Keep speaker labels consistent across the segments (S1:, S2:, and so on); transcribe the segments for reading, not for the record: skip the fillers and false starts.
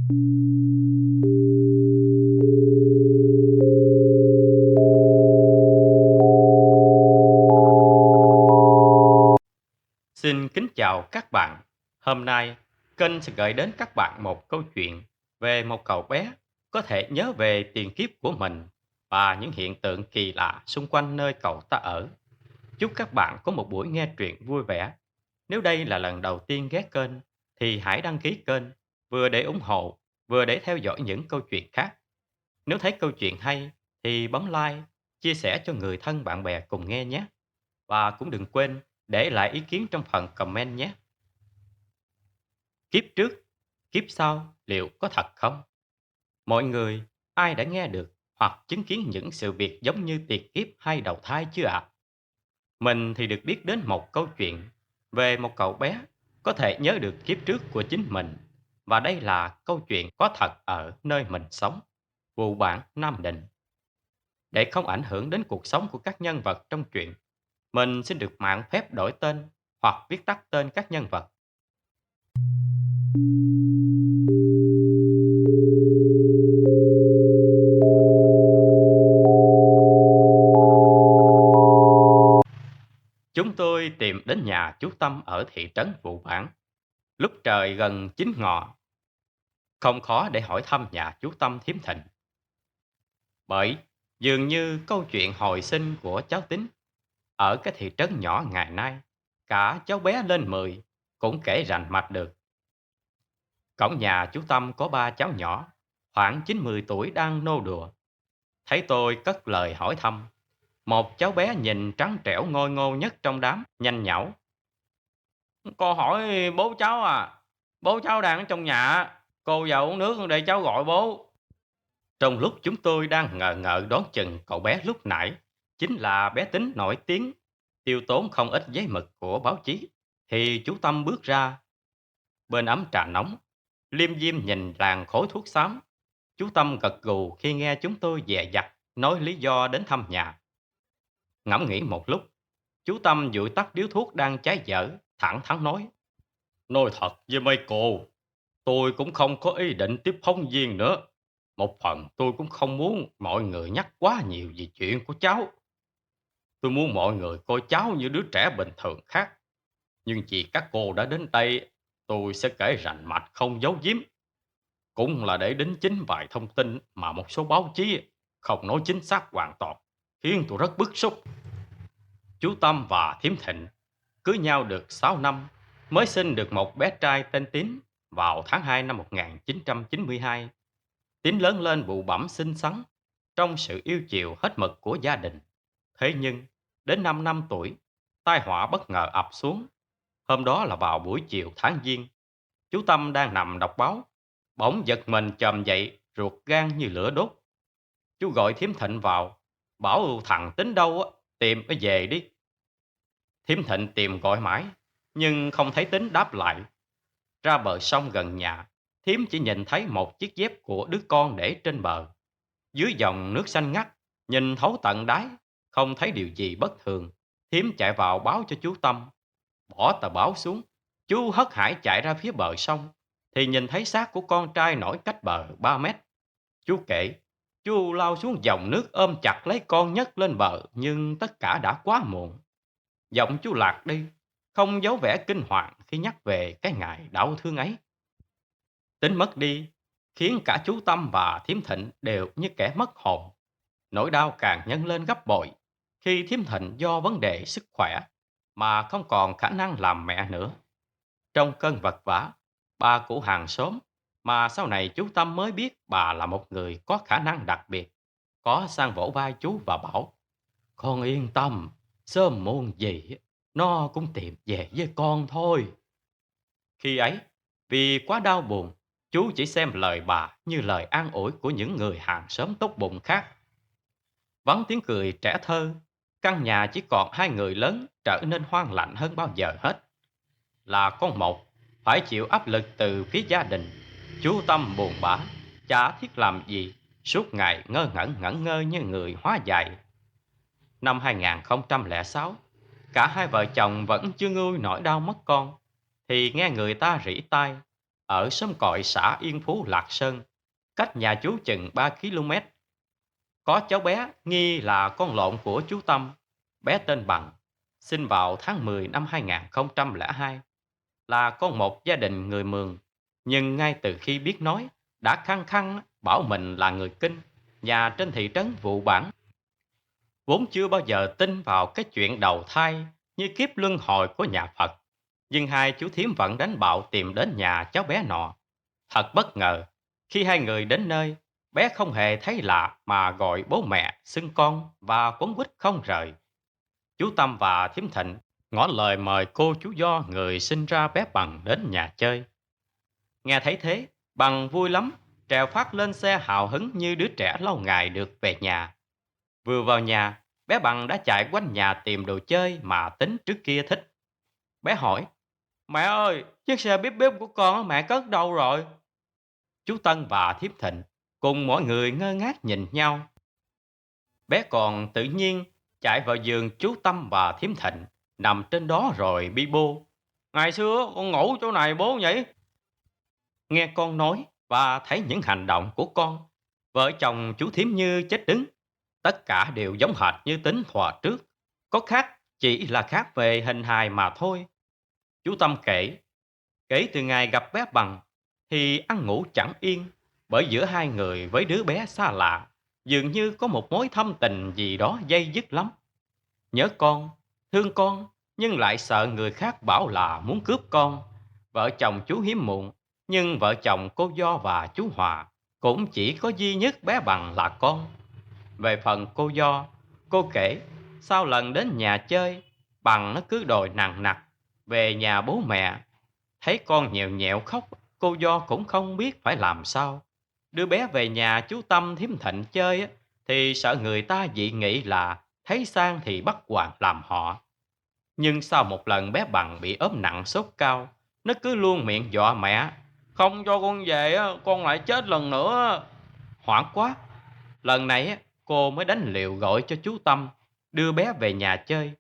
S1: Xin kính chào các bạn. Hôm nay, kênh sẽ gửi đến các bạn một câu chuyện về một cậu bé có thể nhớ về tiền kiếp của mình và những hiện tượng kỳ lạ xung quanh nơi cậu ta ở. Chúc các bạn có một buổi nghe truyện vui vẻ. Nếu đây là lần đầu tiên ghé kênh, thì hãy đăng ký kênh, vừa để ủng hộ, vừa để theo dõi những câu chuyện khác. Nếu thấy câu chuyện hay, thì bấm like, chia sẻ cho người thân bạn bè cùng nghe nhé. Và cũng đừng quên để lại ý kiến trong phần comment nhé. Kiếp trước, kiếp sau liệu có thật không? Mọi người, ai đã nghe được hoặc chứng kiến những sự việc giống như tiền kiếp hay đầu thai chưa ạ? Mình thì được biết đến một câu chuyện về một cậu bé có thể nhớ được kiếp trước của chính mình. Và đây là câu chuyện có thật ở nơi mình sống, vụ bản Nam Định. Để không ảnh hưởng đến cuộc sống của các nhân vật trong truyện, mình xin được mạng phép đổi tên hoặc viết tắt tên các nhân vật. Chúng tôi tìm đến nhà chú Tâm ở thị trấn Vụ Bản. Lúc trời gần 9 ngọ, không khó để hỏi thăm nhà chú Tâm Thiếm Thịnh. Bởi dường như câu chuyện hồi sinh của cháu Tính ở cái thị trấn nhỏ ngày nay, cả cháu bé lên 10 cũng kể rành mạch được. Cổng nhà chú Tâm có ba cháu nhỏ, khoảng 9-10 tuổi đang nô đùa. Thấy tôi cất lời hỏi thăm, một cháu bé nhìn trắng trẻo ngôi ngô nhất trong đám, nhanh nhảu: "Cô hỏi bố cháu à, bố cháu đang ở trong nhà, cô vào uống nước để cháu gọi bố." Trong lúc chúng tôi đang ngờ ngợ đoán chừng cậu bé lúc nãy chính là bé Tính nổi tiếng, tiêu tốn không ít giấy mực của báo chí, thì chú Tâm bước ra. Bên ấm trà nóng, liêm diêm nhìn làn khói thuốc xám, chú Tâm gật gù khi nghe chúng tôi dè dặt nói lý do đến thăm nhà. Ngẫm nghĩ một lúc, chú Tâm dụi tắt điếu thuốc đang cháy dở, thẳng thắn nói: "Nói thật với mấy cô, tôi cũng không có ý định tiếp phóng viên nữa. Một phần tôi cũng không muốn mọi người nhắc quá nhiều về chuyện của cháu. Tôi muốn mọi người coi cháu như đứa trẻ bình thường khác. Nhưng vì các cô đã đến đây, tôi sẽ kể rành mạch không giấu giếm. Cũng là để đính chính vài thông tin mà một số báo chí không nói chính xác hoàn toàn, khiến tôi rất bức xúc." Chú Tâm và Thiếm Thịnh cưới nhau được 6 năm, mới sinh được một bé trai tên Tín vào tháng 2 năm 1992. Tín lớn lên bụ bẫm xinh xắn, trong sự yêu chiều hết mực của gia đình. Thế nhưng, đến 5 năm tuổi, tai họa bất ngờ ập xuống. Hôm đó là vào buổi chiều tháng Giêng. Chú Tâm đang nằm đọc báo, bỗng giật mình chồm dậy, ruột gan như lửa đốt. Chú gọi Thiếm Thịnh vào, bảo thằng Tín đâu á, tìm nó về đi. Thiếm Thịnh tìm gọi mãi, nhưng không thấy Tín đáp lại. Ra bờ sông gần nhà, Thiếm chỉ nhìn thấy một chiếc dép của đứa con để trên bờ. Dưới dòng nước xanh ngắt, nhìn thấu tận đáy, không thấy điều gì bất thường. Thiếm chạy vào báo cho chú Tâm. Bỏ tờ báo xuống, chú hớt hải chạy ra phía bờ sông, thì nhìn thấy xác của con trai nổi cách bờ 3 mét. Chú kể, chú lao xuống dòng nước ôm chặt lấy con nhấc lên bờ, nhưng tất cả đã quá muộn. Giọng chú lạc đi, không giấu vẻ kinh hoàng khi nhắc về cái ngày đau thương ấy. Tính mất đi khiến cả chú Tâm và Thiếm Thịnh đều như kẻ mất hồn. Nỗi đau càng nhân lên gấp bội khi Thiếm Thịnh do vấn đề sức khỏe mà không còn khả năng làm mẹ nữa. Trong cơn vật vã, bà cụ hàng xóm mà sau này chú Tâm mới biết bà là một người có khả năng đặc biệt, có sang vỗ vai chú và bảo: "Con yên tâm, sớm muộn gì nó cũng tìm về với con thôi." Khi ấy, vì quá đau buồn, chú chỉ xem lời bà như lời an ủi của những người hàng xóm tốt bụng khác. Vắng tiếng cười trẻ thơ, căn nhà chỉ còn hai người lớn trở nên hoang lạnh hơn bao giờ hết. Là con một, phải chịu áp lực từ phía gia đình. Chú Tâm buồn bã, chả thiết làm gì, suốt ngày ngơ ngẩn ngẩn ngơ như người hóa dại. Năm 2006, cả hai vợ chồng vẫn chưa nguôi nỗi đau mất con, thì nghe người ta rỉ tai: ở xóm cội xã Yên Phú, Lạc Sơn, cách nhà chú chừng 3 km. Có cháu bé nghi là con lộn của chú Tâm, bé tên Bằng, sinh vào tháng 10 năm 2002, là con một gia đình người Mường. Nhưng ngay từ khi biết nói, đã khăng khăng bảo mình là người Kinh, nhà trên thị trấn Vụ Bản. Vốn chưa bao giờ tin vào cái chuyện đầu thai như kiếp luân hồi của nhà Phật. Nhưng hai chú thím vẫn đánh bạo tìm đến nhà cháu bé nọ. Thật bất ngờ, khi hai người đến nơi, bé không hề thấy lạ mà gọi bố mẹ, xưng con và quấn quýt không rời. Chú Tâm và thím Thịnh ngỏ lời mời cô chú Do người sinh ra bé Bằng đến nhà chơi. Nghe thấy thế, Bằng vui lắm, trèo phát lên xe hào hứng như đứa trẻ lâu ngày được về nhà. Vừa vào nhà, bé Bằng đã chạy quanh nhà tìm đồ chơi mà Tính trước kia thích. Bé hỏi: "Mẹ ơi, chiếc xe bíp bíp của con mẹ cất đâu rồi?" Chú Tân và Thiếp Thịnh cùng mọi người ngơ ngác nhìn nhau. Bé còn tự nhiên chạy vào giường chú Tâm và Thiếm Thịnh, nằm trên đó rồi bi bô: "Ngày xưa con ngủ chỗ này bố nhỉ?" Nghe con nói và thấy những hành động của con, vợ chồng chú Thiếm như chết đứng. Tất cả đều giống hệt như Tính thuở trước, có khác chỉ là khác về hình hài mà thôi. Chú Tâm kể, kể từ ngày gặp bé Bằng thì ăn ngủ chẳng yên, bởi giữa hai người với đứa bé xa lạ dường như có một mối thâm tình gì đó dây dứt lắm. Nhớ con, thương con, nhưng lại sợ người khác bảo là muốn cướp con. Vợ chồng chú hiếm muộn, nhưng vợ chồng cô Do và chú Hòa cũng chỉ có duy nhất bé Bằng là con. Về phần cô Do, cô kể sau lần đến nhà chơi, Bằng nó cứ đòi nằng nặc về nhà bố mẹ. Thấy con nhèo nhẹo khóc, cô Do cũng không biết phải làm sao. Đưa bé về nhà chú Tâm Thiếm Thịnh chơi á, thì sợ người ta dị nghị là thấy sang thì bắt hoàng làm họ. Nhưng sau một lần bé Bằng bị ốm nặng sốt cao, nó cứ luôn miệng dọa mẹ: "Không cho con về á, con lại chết lần nữa." Hoảng quá, lần này á, cô mới đánh liều gọi cho chú Tâm đưa bé về nhà chơi.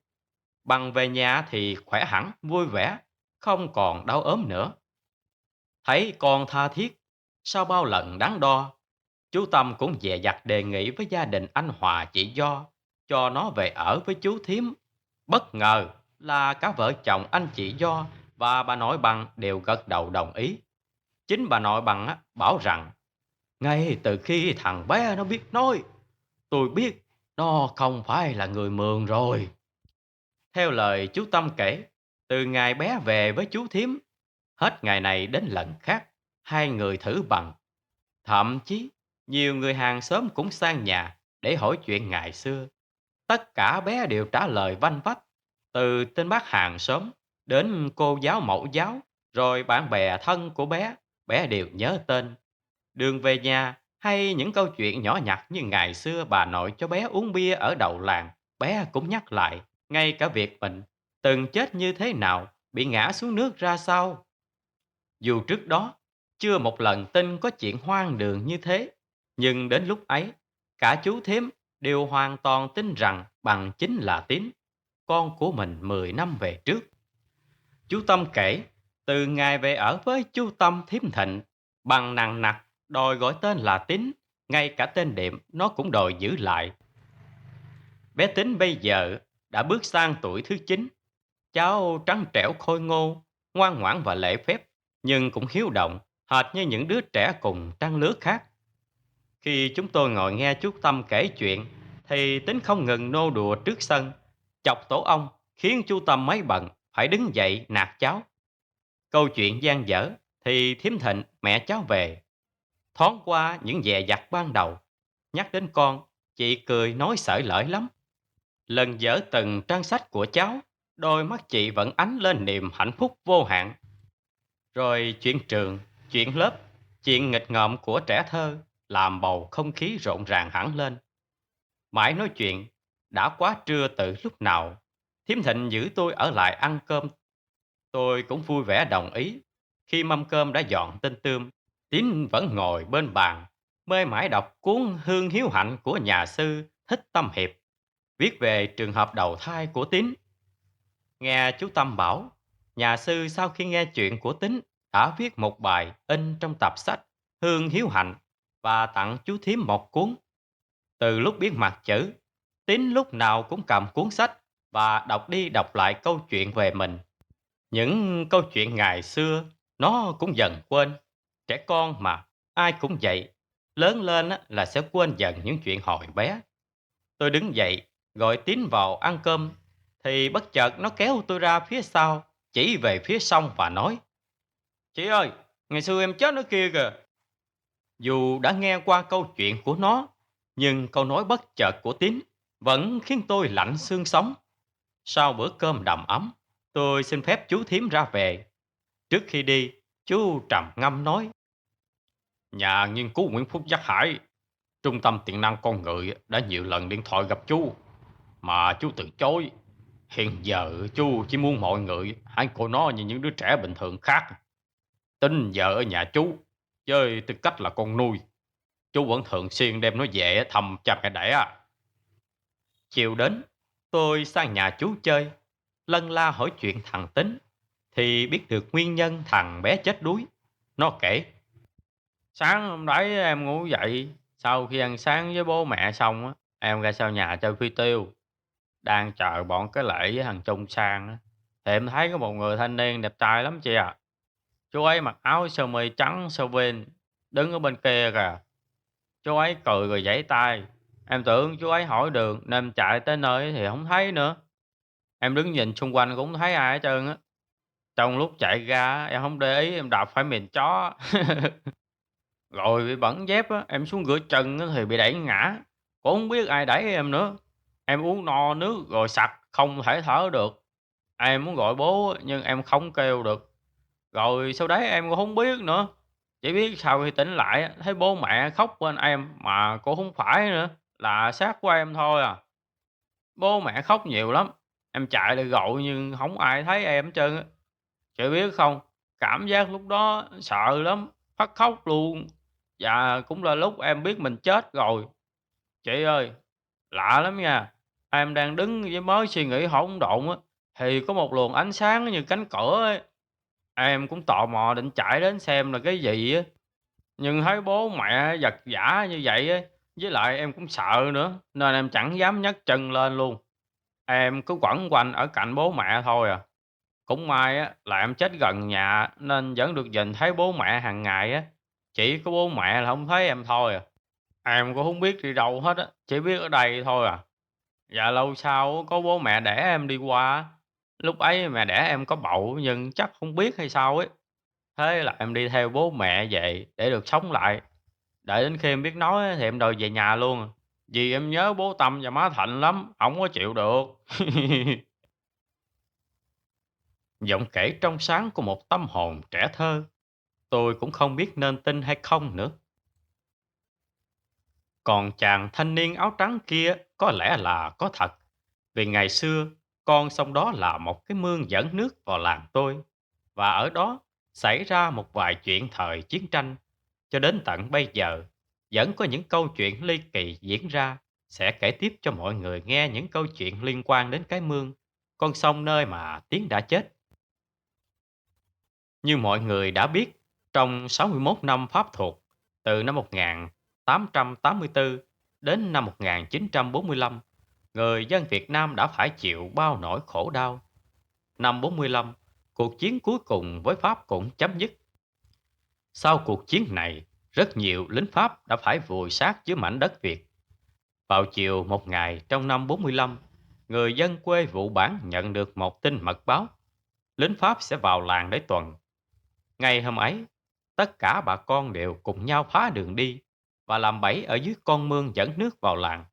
S1: Bằng về nhà thì khỏe hẳn, vui vẻ, không còn đau ốm nữa. Thấy con tha thiết, sau bao lần đắn đo, chú Tâm cũng dè dặt đề nghị với gia đình anh Hòa chị Do cho nó về ở với chú Thím. Bất ngờ là cả vợ chồng anh chị Do và bà nội Bằng đều gật đầu đồng ý. Chính bà nội Bằng á, bảo rằng ngay từ khi thằng bé nó biết nói, tôi biết nó không phải là người Mường rồi. Theo lời chú Tâm kể, từ ngày bé về với chú Thím, hết ngày này đến lần khác, hai người thử bằng. Thậm chí, nhiều người hàng xóm cũng sang nhà để hỏi chuyện ngày xưa. Tất cả bé đều trả lời vanh vách, từ tên bác hàng xóm đến cô giáo mẫu giáo, rồi bạn bè thân của bé đều nhớ tên. Đường về nhà hay những câu chuyện nhỏ nhặt như ngày xưa bà nội cho bé uống bia ở đầu làng, bé cũng nhắc lại, ngay cả việc mình từng chết như thế nào, bị ngã xuống nước ra sao. Dù trước đó chưa một lần tin có chuyện hoang đường như thế, nhưng đến lúc ấy, cả chú thím đều hoàn toàn tin rằng Bằng chính là Tín, con của mình 10 năm về trước. Chú Tâm kể, từ ngày về ở với chú Tâm Thím Thịnh, Bằng nằng nặc đòi gọi tên là Tín, ngay cả tên đệm nó cũng đòi giữ lại. Bé Tín bây giờ đã bước sang tuổi thứ 9, cháu trắng trẻo khôi ngô, ngoan ngoãn và lễ phép, nhưng cũng hiếu động, hệt như những đứa trẻ cùng trang lứa khác. Khi chúng tôi ngồi nghe chú Tâm kể chuyện, thì Tính không ngừng nô đùa trước sân, chọc tổ ong, khiến chú Tâm mấy bận phải đứng dậy nạt cháu. Câu chuyện dang dở thì Thím Thịnh mẹ cháu về, thoáng qua những dè dặt ban đầu. Nhắc đến con, chị cười nói sởi lởi lắm. Lần dở từng trang sách của cháu, đôi mắt chị vẫn ánh lên niềm hạnh phúc vô hạn. Rồi chuyện trường, chuyện lớp, chuyện nghịch ngợm của trẻ thơ làm bầu không khí rộn ràng hẳn lên. Mãi nói chuyện, đã quá trưa từ lúc nào. Thím Thịnh giữ tôi ở lại ăn cơm. Tôi cũng vui vẻ đồng ý. Khi mâm cơm đã dọn tên tươm, Tín vẫn ngồi bên bàn, mê mải đọc cuốn Hương Hiếu Hạnh của nhà sư Thích Tâm Hiệp, viết về trường hợp đầu thai của Tín. Nghe chú Tâm bảo, nhà sư sau khi nghe chuyện của Tín đã viết một bài in trong tập sách Hương Hiếu Hạnh và tặng chú thím một cuốn. Từ lúc biết mặt chữ, Tín lúc nào cũng cầm cuốn sách và đọc đi đọc lại câu chuyện về mình. Những câu chuyện ngày xưa nó cũng dần quên. Trẻ con mà, ai cũng vậy. Lớn lên á, là sẽ quên dần những chuyện hồi bé. Tôi đứng dậy, gọi Tín vào ăn cơm, thì bất chợt nó kéo tôi ra phía sau, chỉ về phía sông và nói: "Chị ơi, ngày xưa em chết nó kia kìa." Dù đã nghe qua câu chuyện của nó, nhưng câu nói bất chợt của Tín vẫn khiến tôi lạnh xương sống. Sau bữa cơm đầm ấm, tôi xin phép chú thím ra về. Trước khi đi, chú trầm ngâm nói: "Nhà nghiên cứu Nguyễn Phúc Giác Hải, Trung tâm Tiềm năng Con Người đã nhiều lần điện thoại gặp chú, mà chú từ chối. Hiện giờ chú chỉ muốn mọi người hãy coi nó như những đứa trẻ bình thường khác. Tính giờ ở nhà chú, với tư cách là con nuôi, chú vẫn thường xuyên đem nó về thăm cha mẹ đẻ." Chiều đến, tôi sang nhà chú chơi, lân la hỏi chuyện thằng Tính, thì biết được nguyên nhân thằng bé chết đuối. Nó kể: "Sáng hôm đấy em ngủ dậy, sau khi ăn sáng với bố mẹ xong á, em ra sau nhà chơi phi tiêu. Đang chờ bọn cái Lễ với thằng Trung sang á, thì em thấy có một người thanh niên đẹp trai lắm chị à. Chú ấy mặc áo sơ mi trắng sơ vin, đứng ở bên kia kìa. Chú ấy cười rồi giãy tay. Em tưởng chú ấy hỏi đường nên em chạy tới nơi thì không thấy nữa. Em đứng nhìn xung quanh cũng không thấy ai hết trơn á. Trong lúc chạy ra á, em không để ý em đạp phải mền chó. Rồi bị bẩn dép á, em xuống rửa chân á thì bị đẩy ngã. Cũng không biết ai đẩy em nữa. Em uống no nước rồi sặc, không thể thở được. Em muốn gọi bố á, nhưng em không kêu được. Rồi sau đấy em cũng không biết nữa. Chỉ biết sau khi tỉnh lại á, thấy bố mẹ khóc bên em mà cũng không phải nữa, là xác của em thôi à. Bố mẹ khóc nhiều lắm. Em chạy lại gọi nhưng không ai thấy em hết trơn á. Chị biết không, cảm giác lúc đó sợ lắm, phát khóc luôn. Và cũng là lúc em biết mình chết rồi. Chị ơi, lạ lắm nha. Em đang đứng với mới suy nghĩ hỗn độn á, thì có một luồng ánh sáng như cánh cửa ấy. Em cũng tò mò định chạy đến xem là cái gì á. Nhưng thấy bố mẹ vật vã như vậy á, với lại em cũng sợ nữa, nên em chẳng dám nhấc chân lên luôn. Em cứ quẩn quanh ở cạnh bố mẹ thôi à. Cũng may á là em chết gần nhà nên vẫn được nhìn thấy bố mẹ hàng ngày á. Chỉ có bố mẹ là không thấy em thôi à. Em cũng không biết đi đâu hết á, chỉ biết ở đây thôi à. Dạ lâu sau á, có bố mẹ đẻ em đi qua á. Lúc ấy mẹ đẻ em có bầu nhưng chắc không biết hay sao ấy. Thế là em đi theo bố mẹ về để được sống lại. Đợi đến khi em biết nói á, thì em đòi về nhà luôn à. Vì em nhớ bố Tâm và má Thạnh lắm, không có chịu được. Giọng kể trong sáng của một tâm hồn trẻ thơ. Tôi cũng không biết nên tin hay không nữa. Còn chàng thanh niên áo trắng kia có lẽ là có thật. Vì ngày xưa, con sông đó là một cái mương dẫn nước vào làng tôi. Và ở đó xảy ra một vài chuyện thời chiến tranh. Cho đến tận bây giờ, vẫn có những câu chuyện ly kỳ diễn ra. Sẽ kể tiếp cho mọi người nghe những câu chuyện liên quan đến cái mương, con sông nơi mà Tiến đã chết. Như mọi người đã biết, trong 61 năm Pháp thuộc, từ năm 1884 đến năm 1945, người dân Việt Nam đã phải chịu bao nỗi khổ đau. Năm 45, cuộc chiến cuối cùng với Pháp cũng chấm dứt. Sau cuộc chiến này, rất nhiều lính Pháp đã phải vùi xác dưới mảnh đất Việt. Vào chiều một ngày trong năm 45, người dân quê Vụ Bản nhận được một tin mật báo. Lính Pháp sẽ vào làng để tuần. Ngày hôm ấy, tất cả bà con đều cùng nhau phá đường đi và làm bẫy ở dưới con mương dẫn nước vào làng.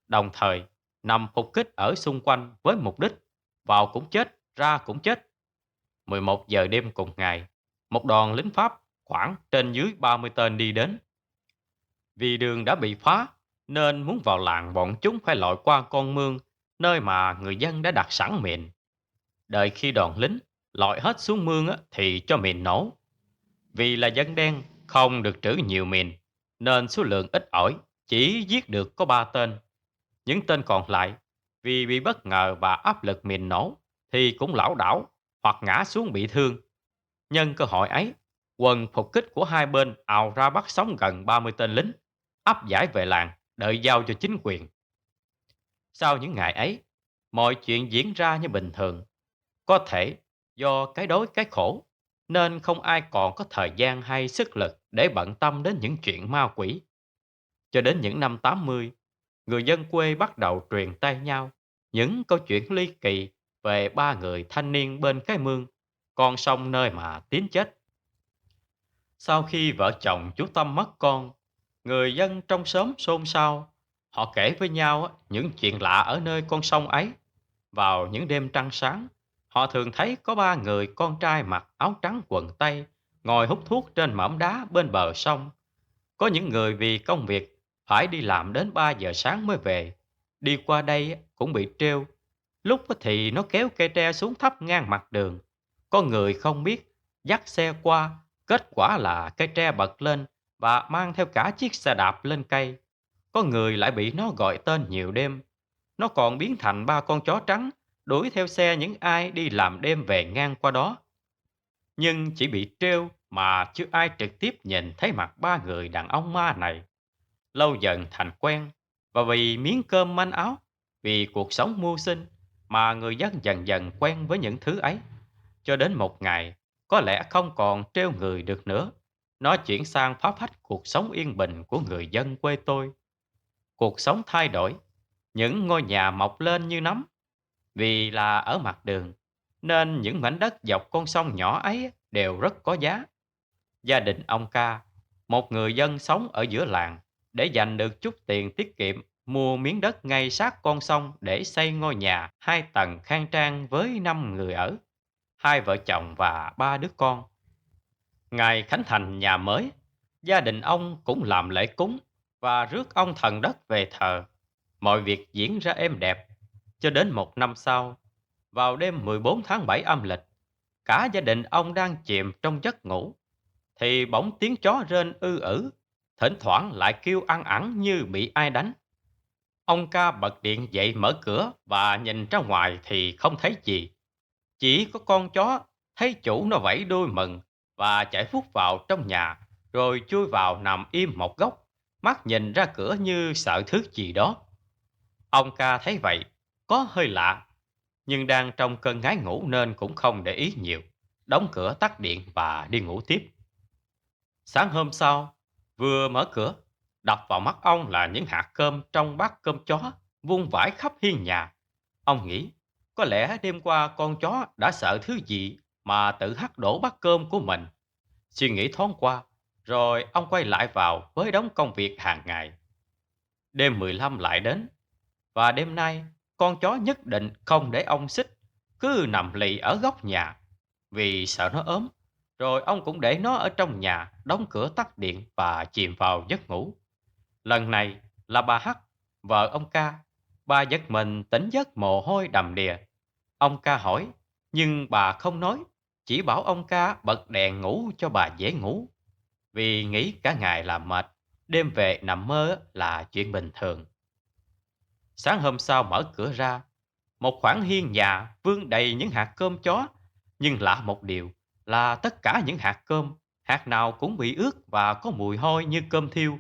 S1: Đồng thời, nằm phục kích ở xung quanh với mục đích vào cũng chết, ra cũng chết. 11 giờ đêm cùng ngày, một đoàn lính Pháp khoảng trên dưới 30 tên đi đến. Vì đường đã bị phá, nên muốn vào làng bọn chúng phải lội qua con mương, nơi mà người dân đã đặt sẵn mìn. Đợi khi đoàn lính lội hết xuống mương á, thì cho mìn nổ. Vì là dân đen không được trữ nhiều mìn, nên số lượng ít ỏi, chỉ giết được có 3 tên. Những tên còn lại, vì bị bất ngờ và áp lực mìn nổ, thì cũng lảo đảo hoặc ngã xuống bị thương. Nhân cơ hội ấy, Quân phục kích của hai bên ào ra bắt sống gần 30 tên lính, áp giải về làng, đợi giao cho chính quyền. Sau những ngày ấy, mọi chuyện diễn ra như bình thường. Có thể do cái đói cái khổ, nên không ai còn có thời gian hay sức lực để bận tâm đến những chuyện ma quỷ. Cho đến những năm 80, người dân quê bắt đầu truyền tay nhau những câu chuyện ly kỳ về ba người thanh niên bên cái mương, con sông nơi mà Tín chết. Sau khi vợ chồng chú Tâm mất con, người dân trong xóm xôn xao. Họ kể với nhau những chuyện lạ ở nơi con sông ấy. Vào những đêm trăng sáng, họ thường thấy có ba người con trai mặc áo trắng quần tây, ngồi hút thuốc trên mỏm đá bên bờ sông. Có những người vì công việc phải đi làm đến 3 giờ sáng mới về. Đi qua đây cũng bị trêu. Lúc thì nó kéo cây tre xuống thấp ngang mặt đường. Có người không biết, dắt xe qua, kết quả là cây tre bật lên và mang theo cả chiếc xe đạp lên cây. Có người lại bị nó gọi tên nhiều đêm. Nó còn biến thành ba con chó trắng, đuổi theo xe những ai đi làm đêm về ngang qua đó. Nhưng chỉ bị trêu mà chưa ai trực tiếp nhìn thấy mặt ba người đàn ông ma này. Lâu dần thành quen, và vì miếng cơm manh áo, vì cuộc sống mưu sinh, mà người dân dần dần quen với những thứ ấy. Cho đến một ngày, có lẽ không còn trêu người được nữa. Nó chuyển sang phá phách cuộc sống yên bình của người dân quê tôi. Cuộc sống thay đổi, những ngôi nhà mọc lên như nấm. Vì là ở mặt đường, nên những mảnh đất dọc con sông nhỏ ấy đều rất có giá. Gia đình ông Ca, một người dân sống ở giữa làng, để dành được chút tiền tiết kiệm, mua miếng đất ngay sát con sông để xây ngôi nhà 2 tầng khang trang với 5 người ở, 2 vợ chồng và 3 đứa con. Ngày khánh thành nhà mới, gia đình ông cũng làm lễ cúng và rước ông thần đất về thờ. Mọi việc diễn ra êm đẹp, cho đến một năm sau, vào đêm 14 tháng 7 âm lịch, cả gia đình ông đang chìm trong giấc ngủ, thì bỗng tiếng chó rên ư ử, thỉnh thoảng lại kêu ăn ẳng như bị ai đánh. Ông Ca bật điện dậy mở cửa và nhìn ra ngoài thì không thấy gì. Chỉ có con chó thấy chủ nó vẫy đuôi mừng và chạy vút vào trong nhà, rồi chui vào nằm im một góc, mắt nhìn ra cửa như sợ thứ gì đó. Ông Ca thấy vậy, có hơi lạ, nhưng đang trong cơn ngái ngủ nên cũng không để ý nhiều. Đóng cửa tắt điện và đi ngủ tiếp. Sáng hôm sau, vừa mở cửa, đập vào mắt ông là những hạt cơm trong bát cơm chó vung vãi khắp hiên nhà. Ông nghĩ, có lẽ đêm qua con chó đã sợ thứ gì mà tự hắt đổ bát cơm của mình. Suy nghĩ thoáng qua, rồi ông quay lại vào với đống công việc hàng ngày. Đêm 15 lại đến, và đêm nay con chó nhất định không để ông xích, cứ nằm lì ở góc nhà vì sợ nó ốm. Rồi ông cũng để nó ở trong nhà, đóng cửa tắt điện và chìm vào giấc ngủ. Lần này là bà Hắc, vợ ông Ca. Bà giật mình tỉnh giấc mồ hôi đầm đìa. Ông Ca hỏi, nhưng bà không nói, chỉ bảo ông Ca bật đèn ngủ cho bà dễ ngủ. Vì nghĩ cả ngày làm mệt, đêm về nằm mơ là chuyện bình thường. Sáng hôm sau mở cửa ra, một khoảng hiên nhà vương đầy những hạt cơm chó. Nhưng lạ một điều là tất cả những hạt cơm, hạt nào cũng bị ướt và có mùi hôi như cơm thiêu.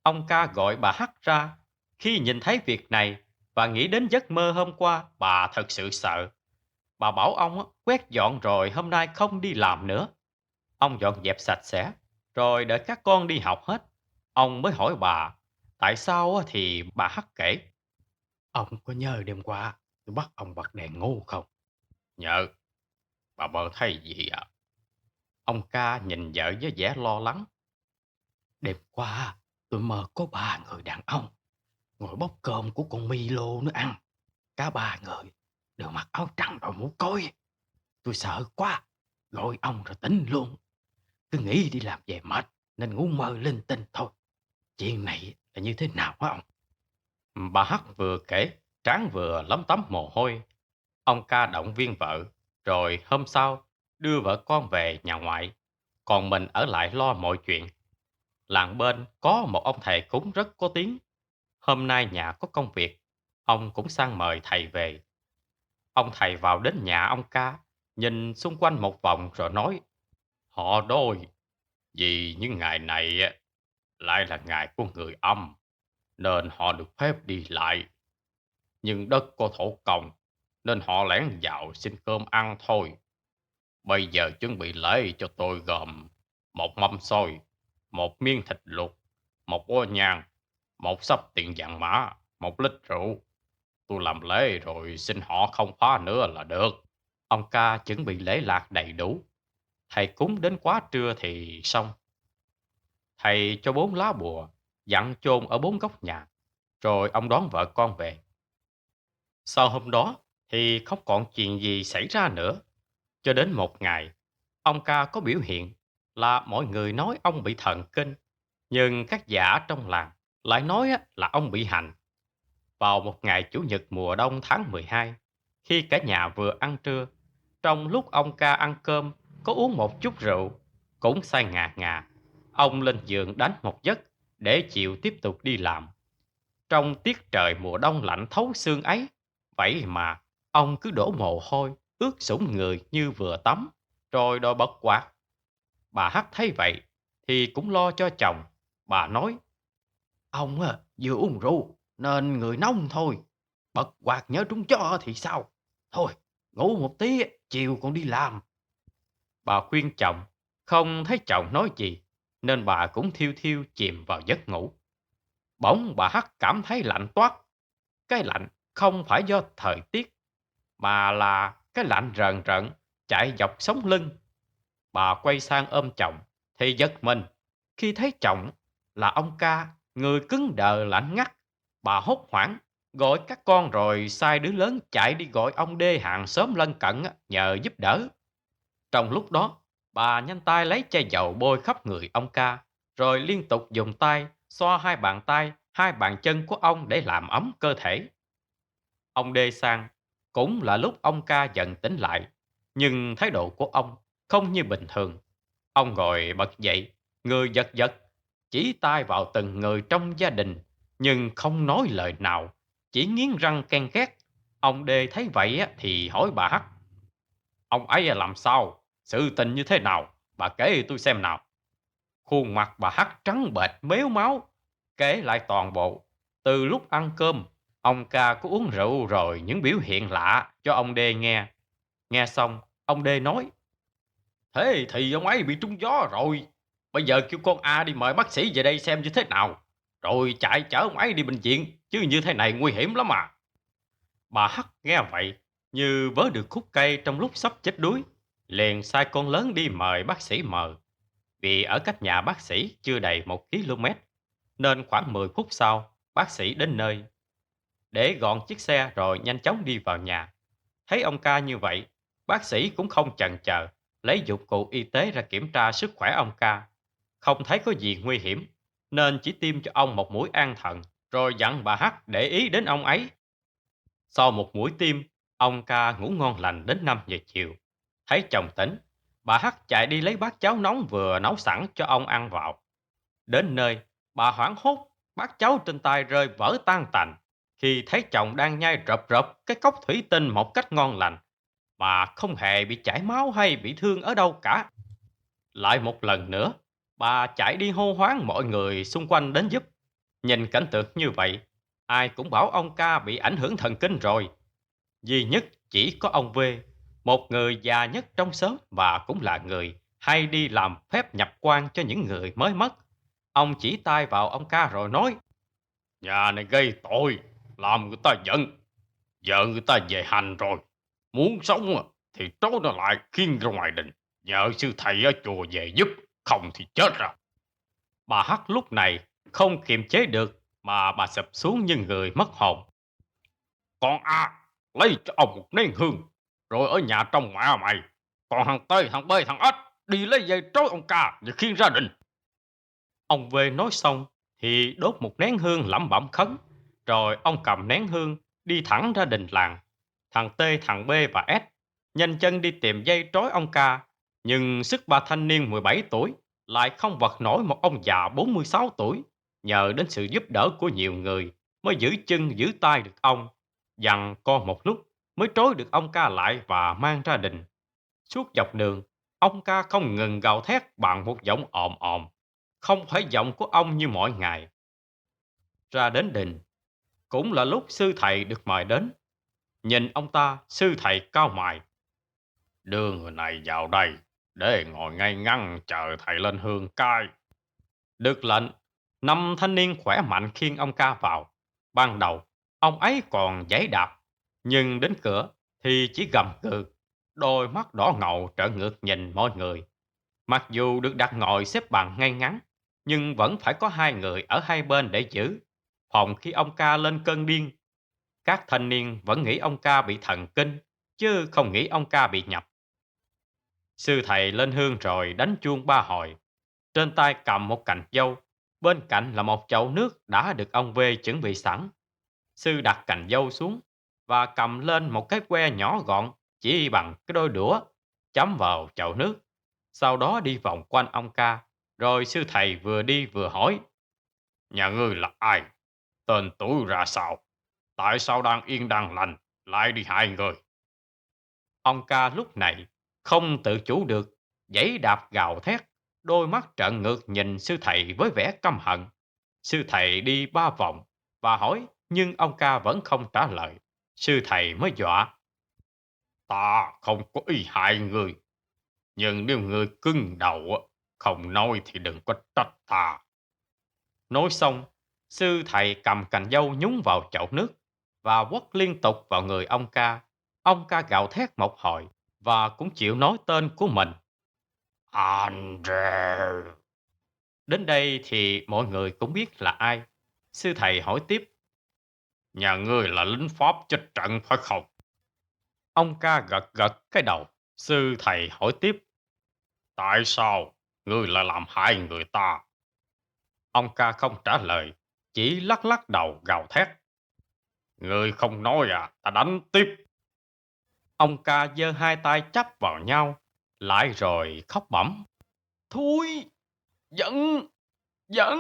S1: Ông Ca gọi bà Hắc ra. Khi nhìn thấy việc này và nghĩ đến giấc mơ hôm qua, bà thật sự sợ. Bà bảo ông quét dọn rồi hôm nay không đi làm nữa. Ông dọn dẹp sạch sẽ, rồi đợi các con đi học hết. Ông mới hỏi bà, tại sao thì bà Hắc kể. Ông có nhớ đêm qua tôi bắt ông bật đèn ngủ không? Nhớ, bà bơ thấy gì ạ? Ông Ca nhìn vợ với vẻ lo lắng. Đêm qua tôi mơ có 3 người đàn ông ngồi bóc cơm của con Milo nó ăn. Cả 3 người đều mặc áo trắng đội mũ cối. Tôi sợ quá, gọi ông rồi tỉnh luôn. Cứ nghĩ đi làm về mệt nên ngủ mơ linh tinh thôi. Chuyện này là như thế nào hả ông? Bà Hắc vừa kể, trán vừa lấm tấm mồ hôi. Ông Ca động viên vợ, rồi hôm sau đưa vợ con về nhà ngoại, còn mình ở lại lo mọi chuyện. Làng bên có một ông thầy cúng rất có tiếng. Hôm nay nhà có công việc, ông cũng sang mời thầy về. Ông thầy vào đến nhà ông Ca, nhìn xung quanh một vòng rồi nói, họ đôi Vì những ngày này á, lại là ngày của người âm, nên họ được phép đi lại. Nhưng đất có thổ công, nên họ lẻn vào xin cơm ăn thôi. Bây giờ chuẩn bị lễ cho tôi gồm một mâm xôi, một miếng thịt luộc, một bó nhang, một sấp tiền vàng mã, một lít rượu. Tôi làm lễ rồi xin họ không phá nữa là được. Ông ca chuẩn bị lễ lạc đầy đủ. Thầy cúng đến quá trưa thì xong. Thầy cho 4 lá bùa, dặn chôn ở 4 góc nhà. Rồi ông đón vợ con về. Sau hôm đó thì không còn chuyện gì xảy ra nữa. Cho đến một ngày, ông ca có biểu hiện là mọi người nói ông bị thần kinh. Nhưng các giả trong làng lại nói á, là ông bị hành. Vào một ngày Chủ nhật mùa đông tháng 12, khi cả nhà vừa ăn trưa, trong lúc ông ca ăn cơm có uống một chút rượu, cũng say ngà ngà, ông lên giường đánh một giấc để chịu tiếp tục đi làm. Trong tiết trời mùa đông lạnh thấu xương ấy, vậy mà ông cứ đổ mồ hôi, ướt sũng người như vừa tắm, rồi đòi bật quạt. Bà Hắc thấy vậy thì cũng lo cho chồng. Bà nói, ông vừa uống rượu nên người nóng thôi. Bật quạt nhớ trúng gió thì sao? Thôi, ngủ một tí, chiều còn đi làm. Bà khuyên chồng, không thấy chồng nói gì, nên bà cũng thiêu thiêu chìm vào giấc ngủ. Bỗng bà Hắc cảm thấy lạnh toát. Cái lạnh không phải do thời tiết, mà là cái lạnh rờn rợn chạy dọc sống lưng. Bà quay sang ôm chồng thì giật mình khi thấy chồng là ông ca, người cứng đờ lạnh ngắt. Bà hốt hoảng gọi các con rồi sai đứa lớn chạy đi gọi ông Đê hàng xóm lân cận nhờ giúp đỡ. Trong lúc đó, bà nhanh tay lấy chai dầu bôi khắp người ông ca, rồi liên tục dùng tay xoa hai bàn tay, hai bàn chân của ông để làm ấm cơ thể. Ông Đê sang, cũng là lúc ông ca dần tỉnh lại, nhưng thái độ của ông không như bình thường. Ông ngồi bật dậy, người giật giật, chỉ tay vào từng người trong gia đình, nhưng không nói lời nào, chỉ nghiến răng ken ghét. Ông Đê thấy vậy thì hỏi bà Hắc, ông ấy làm sao? Sự tình như thế nào? Bà kể tôi xem nào. Khuôn mặt bà Hắc trắng bệch méo máu, kể lại toàn bộ. Từ lúc ăn cơm, ông ca có uống rượu rồi những biểu hiện lạ cho ông Đê nghe. Nghe xong, ông Đê nói, thế thì ông ấy bị trúng gió rồi. Bây giờ kêu con A đi mời bác sĩ về đây xem như thế nào. Rồi chạy chở ông ấy đi bệnh viện, chứ như thế này nguy hiểm lắm mà. Bà Hắc nghe vậy, như vớ được khúc cây trong lúc sắp chết đuối, liền sai con lớn đi mời bác sĩ mờ. Vì ở cách nhà bác sĩ chưa đầy 1 km, nên khoảng 10 phút sau, bác sĩ đến nơi. Để gọn chiếc xe rồi nhanh chóng đi vào nhà. Thấy ông ca như vậy, bác sĩ cũng không chần chờ, lấy dụng cụ y tế ra kiểm tra sức khỏe ông ca. Không thấy có gì nguy hiểm, nên chỉ tiêm cho ông một mũi an thần, rồi dặn bà Hắc để ý đến ông ấy. Sau một mũi tiêm, ông ca ngủ ngon lành đến 5 giờ chiều. Thấy chồng tỉnh, bà Hắc chạy đi lấy bát cháo nóng vừa nấu sẵn cho ông ăn vào. Đến nơi, bà hoảng hốt, bát cháo trên tay rơi vỡ tan tành khi thấy chồng đang nhai rộp rộp cái cốc thủy tinh một cách ngon lành, mà không hề bị chảy máu hay bị thương ở đâu cả. Lại một lần nữa, bà chạy đi hô hoán mọi người xung quanh đến giúp. Nhìn cảnh tượng như vậy, ai cũng bảo ông ca bị ảnh hưởng thần kinh rồi. Duy nhất chỉ có ông V, một người già nhất trong xóm và cũng là người hay đi làm phép nhập quan cho những người mới mất. Ông chỉ tay vào ông ca rồi nói, nhà này gây tội, làm người ta giận. Vợ người ta về hành rồi. Muốn sống thì trốn nó lại khiêng ra ngoài đình. Nhờ sư thầy ở chùa về giúp, không thì chết rồi. Bà Hắc lúc này không kiềm chế được mà bà sụp xuống như người mất hồn. Con A, lấy cho ông một nén hương, rồi ở nhà trong mẹ mày. Còn thằng T, thằng B, thằng X, đi lấy dây trói ông ca và khiêng ra đình. Ông V nói xong thì đốt một nén hương lẩm bẩm khấn. Rồi ông cầm nén hương đi thẳng ra đình làng. Thằng T, thằng B và S nhanh chân đi tìm dây trói ông ca. Nhưng sức ba thanh niên 17 tuổi lại không vật nổi một ông già 46 tuổi. Nhờ đến sự giúp đỡ của nhiều người mới giữ chân giữ tay được ông. Dằn co một lúc mới trói được ông ca lại và mang ra đình. Suốt dọc đường, Ông ca không ngừng gào thét bằng một giọng ồm ồm, không phải giọng của ông như mọi ngày. Ra đến đình, cũng là lúc sư thầy được mời đến. Nhìn ông ta, sư thầy cau mày. Đưa người này vào đây, để ngồi ngay ngắn chờ thầy lên hương cai. Được lệnh, 5 thanh niên khỏe mạnh khiêng ông ca vào. Ban đầu, ông ấy còn giãy đạp, nhưng đến cửa thì chỉ gầm gừ, đôi mắt đỏ ngầu trợn ngược nhìn mọi người. Mặc dù được đặt ngồi xếp bằng ngay ngắn, nhưng vẫn phải có 2 người ở hai bên để giữ, phòng khi ông ca lên cơn điên. Các thanh niên vẫn nghĩ ông ca bị thần kinh, chứ không nghĩ ông ca bị nhập. Sư thầy lên hương rồi đánh chuông 3 hồi. Trên tay cầm một cành dâu, bên cạnh là một chậu nước đã được ông V chuẩn bị sẵn. Sư đặt cành dâu xuống và cầm lên một cái que nhỏ gọn chỉ bằng cái đôi đũa, chấm vào chậu nước. Sau đó đi vòng quanh ông ca, rồi sư thầy vừa đi vừa hỏi: Nhà ngươi là ai? Tên tuổi ra sao? Tại sao đang yên đang lành lại đi hại người? Ông ca lúc này không tự chủ được, giãy đạp gào thét, đôi mắt trợn ngược nhìn sư thầy với vẻ căm hận. Sư thầy đi 3 vòng và hỏi, nhưng ông ca vẫn không trả lời. Sư thầy mới dọa: Ta không có ý hại người, nhưng nếu người cứng đầu không nói thì đừng có trách ta. Nói xong, sư thầy cầm cành dâu nhúng vào chậu nước và quất liên tục vào người ông ca. Ông ca gào thét một hồi và cũng chịu nói tên của mình: Andre. Đến đây thì mọi người cũng biết là ai. Sư thầy hỏi tiếp: Nhà ngươi là lính Pháp chết trận phải không? Ông ca gật gật cái đầu. Sư thầy hỏi tiếp: Tại sao ngươi lại làm hại người ta? Ông ca không trả lời, chỉ lắc lắc đầu gào thét: Ngươi không nói à, ta đánh tiếp. Ông ca giơ 2 tay chắp vào nhau, lại rồi khóc bẩm: Thôi, giận, giận.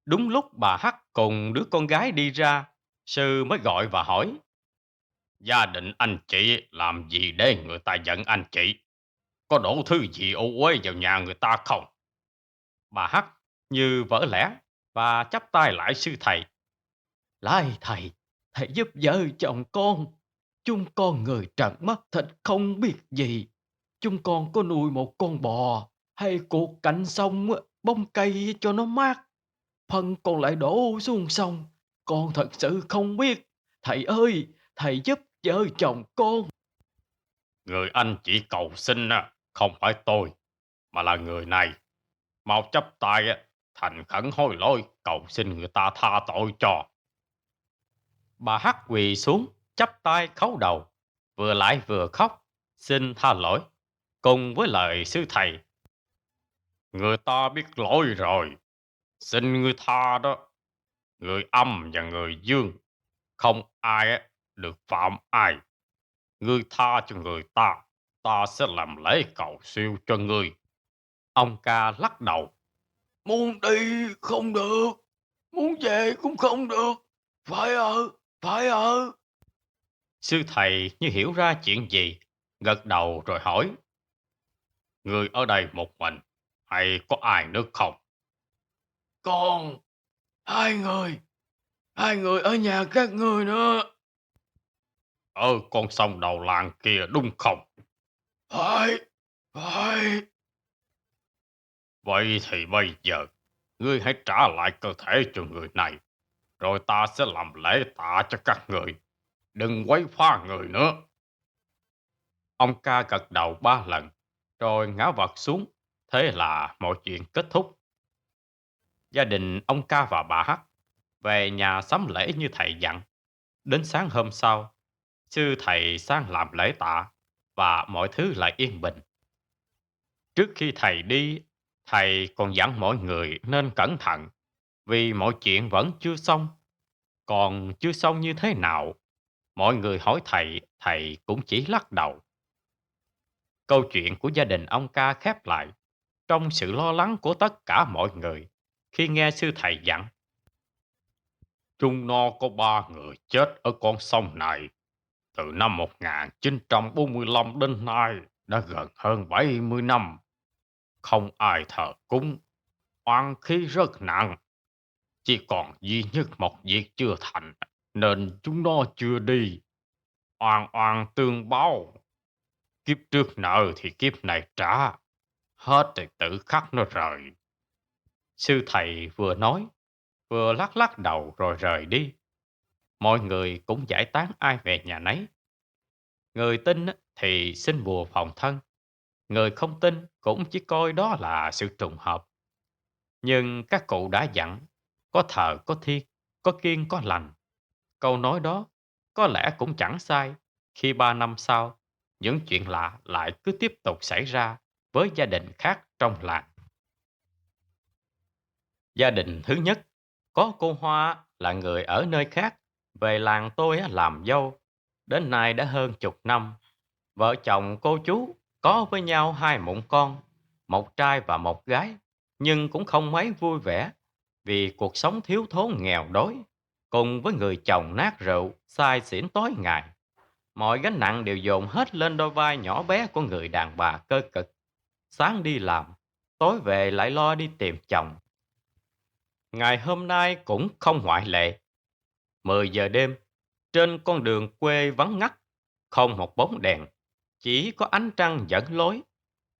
S1: Đúng lúc bà Hắc cùng đứa con gái đi ra, sư mới gọi và hỏi: Gia đình anh chị làm gì để người ta giận anh chị? Có đổ thứ gì ô uế vào nhà người ta không? Bà Hắc như vỡ lẽ và chắp tay lại sư thầy: Lại thầy, thầy giúp vợ chồng con. Chúng con người trần mắt thịt không biết gì. Chúng con có nuôi một con bò hay cột cạnh sông bông cây cho nó mát. Phân còn lại đổ xuống sông. Con thật sự không biết. Thầy ơi, thầy giúp vợ chồng con. Người anh chỉ cầu xin không phải tôi, mà là người này. Mau chắp tay thành khẩn hối lỗi, cầu xin người ta tha tội cho. Bà Hắc quỳ xuống, chắp tay khấu đầu, vừa lại vừa khóc, xin tha lỗi. Cùng với lời sư thầy: Người ta biết lỗi rồi, xin người tha đó. Người âm và người dương, không ai được phạm ai. Ngươi tha cho người ta, ta sẽ làm lễ cầu siêu cho ngươi. Ông ca lắc đầu: Muốn đi không được, muốn về cũng không được. Phải ở, phải ở. Sư thầy như hiểu ra chuyện gì, gật đầu rồi hỏi: Ngươi ở đây một mình, hay có ai nữa không? Con, 2 người, 2 người ở nhà các ngươi nữa. Ở con sông đầu làng kia đúng không? Phải, phải. Vậy thì bây giờ, ngươi hãy trả lại cơ thể cho người này, rồi ta sẽ làm lễ tạ cho các người. Đừng quấy phá người nữa. Ông ca gật đầu 3 lần, rồi ngã vật xuống. Thế là mọi chuyện kết thúc. Gia đình ông ca và bà Hắc về nhà sắm lễ như thầy dặn. Đến sáng hôm sau, sư thầy sang làm lễ tạ và mọi thứ lại yên bình. Trước khi thầy đi, thầy còn dặn mọi người nên cẩn thận, vì mọi chuyện vẫn chưa xong. Còn chưa xong như thế nào? Mọi người hỏi thầy, thầy cũng chỉ lắc đầu. Câu chuyện của gia đình ông ca khép lại trong sự lo lắng của tất cả mọi người khi nghe sư thầy dặn: Chúng nó có 3 người chết ở con sông này từ năm 1945 đến nay đã gần hơn 70 năm, không ai thờ cúng, oan khí rất nặng. Chỉ còn duy nhất một việc chưa thành, nên chúng nó chưa đi. Oan oan tương báo, kiếp trước nợ thì kiếp này trả, hết thì tự khắc nó rời. Sư thầy vừa nói, vừa lắc lắc đầu rồi rời đi. Mọi người cũng giải tán ai về nhà nấy. Người tin á, thì xin bùa phòng thân, người không tin cũng chỉ coi đó là sự trùng hợp. Nhưng các cụ đã dặn, có thờ có thiêng, có kiêng có lành. Câu nói đó có lẽ cũng chẳng sai khi 3 năm sau, những chuyện lạ lại cứ tiếp tục xảy ra với gia đình khác trong làng. Gia đình thứ nhất, có cô Hoa là người ở nơi khác, về làng tôi á, làm dâu. Đến nay đã hơn chục năm. Vợ chồng cô chú có với nhau hai mụn con, một trai và một gái, nhưng cũng không mấy vui vẻ vì cuộc sống thiếu thốn nghèo đói, cùng với người chồng nát rượu, say xỉn tối ngày. Mọi gánh nặng đều dồn hết lên đôi vai nhỏ bé của người đàn bà cơ cực. Sáng đi làm, tối về lại lo đi tìm chồng. Ngày hôm nay cũng không ngoại lệ. 10 giờ đêm, trên con đường quê vắng ngắt, không một bóng đèn, chỉ có ánh trăng dẫn lối.